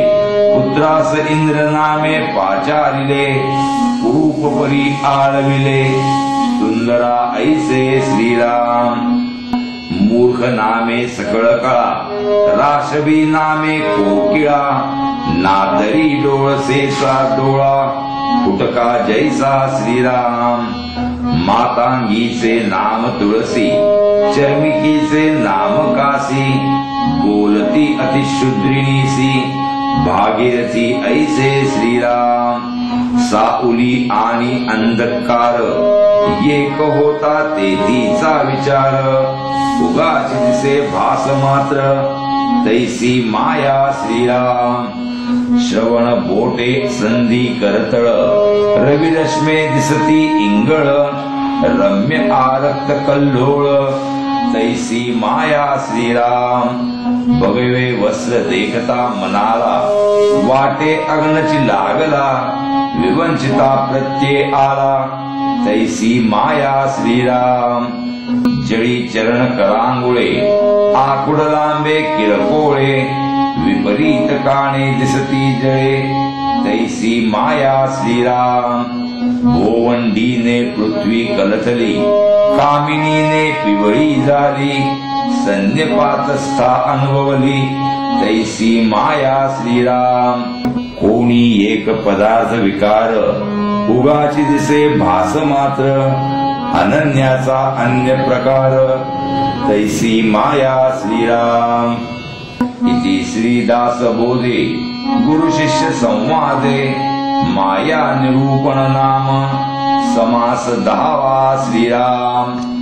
पुत्रास इंद्र नामे पाचारिले। रूप परी आळविले, सुंदरा ऐसे श्रीराम। मूर्ख नामे सकळ कळा, राशबी नामे कोकिळा। नादरी डोळसेचा डोळा, फुटका जैसा श्रीराम। मातांगीचे नाम तुळसी, चर्मिकीचे नाम काशी। बोलती अतिशुद्रिनीसी, भागीरथी ऐसे श्रीराम। साउली आणि अंधकार, एक होता तेथीचा विचार। उगाच दिसे भास मात्र, तैसी माया श्रीराम। श्रवण बोटे संधी करतळ, रविरश्मे दिसती इंगळ। रम्य आरक्त कल्लोळ, तैसी माया श्रीराम। भगवे वस्त्र देखता मनाला, वाटे अग्नची लागला। विवंचिता प्रत्यय आला, तैसी माया श्रीराम। जळी चरण करांगुळे, आकुड लांबे किरकोळे। विपरीत काणे दिसती जळे, तैसी माया श्रीराम। भोवंडीने पृथ्वी कलथली, कामिनीने पिवळी झाली। संध्यपातस्था अनुभवली, तैसी माया श्रीराम। कोणी एक पदार्थ विकार, उगाची दिसे भास मात्र। अनन्याचा अन्य प्रकार, तैसी माया श्रीराम। इति श्रीदास बोधे, गुरु शिष्य संवादे। माया निरूपण नाम समास 10वा श्रीराम।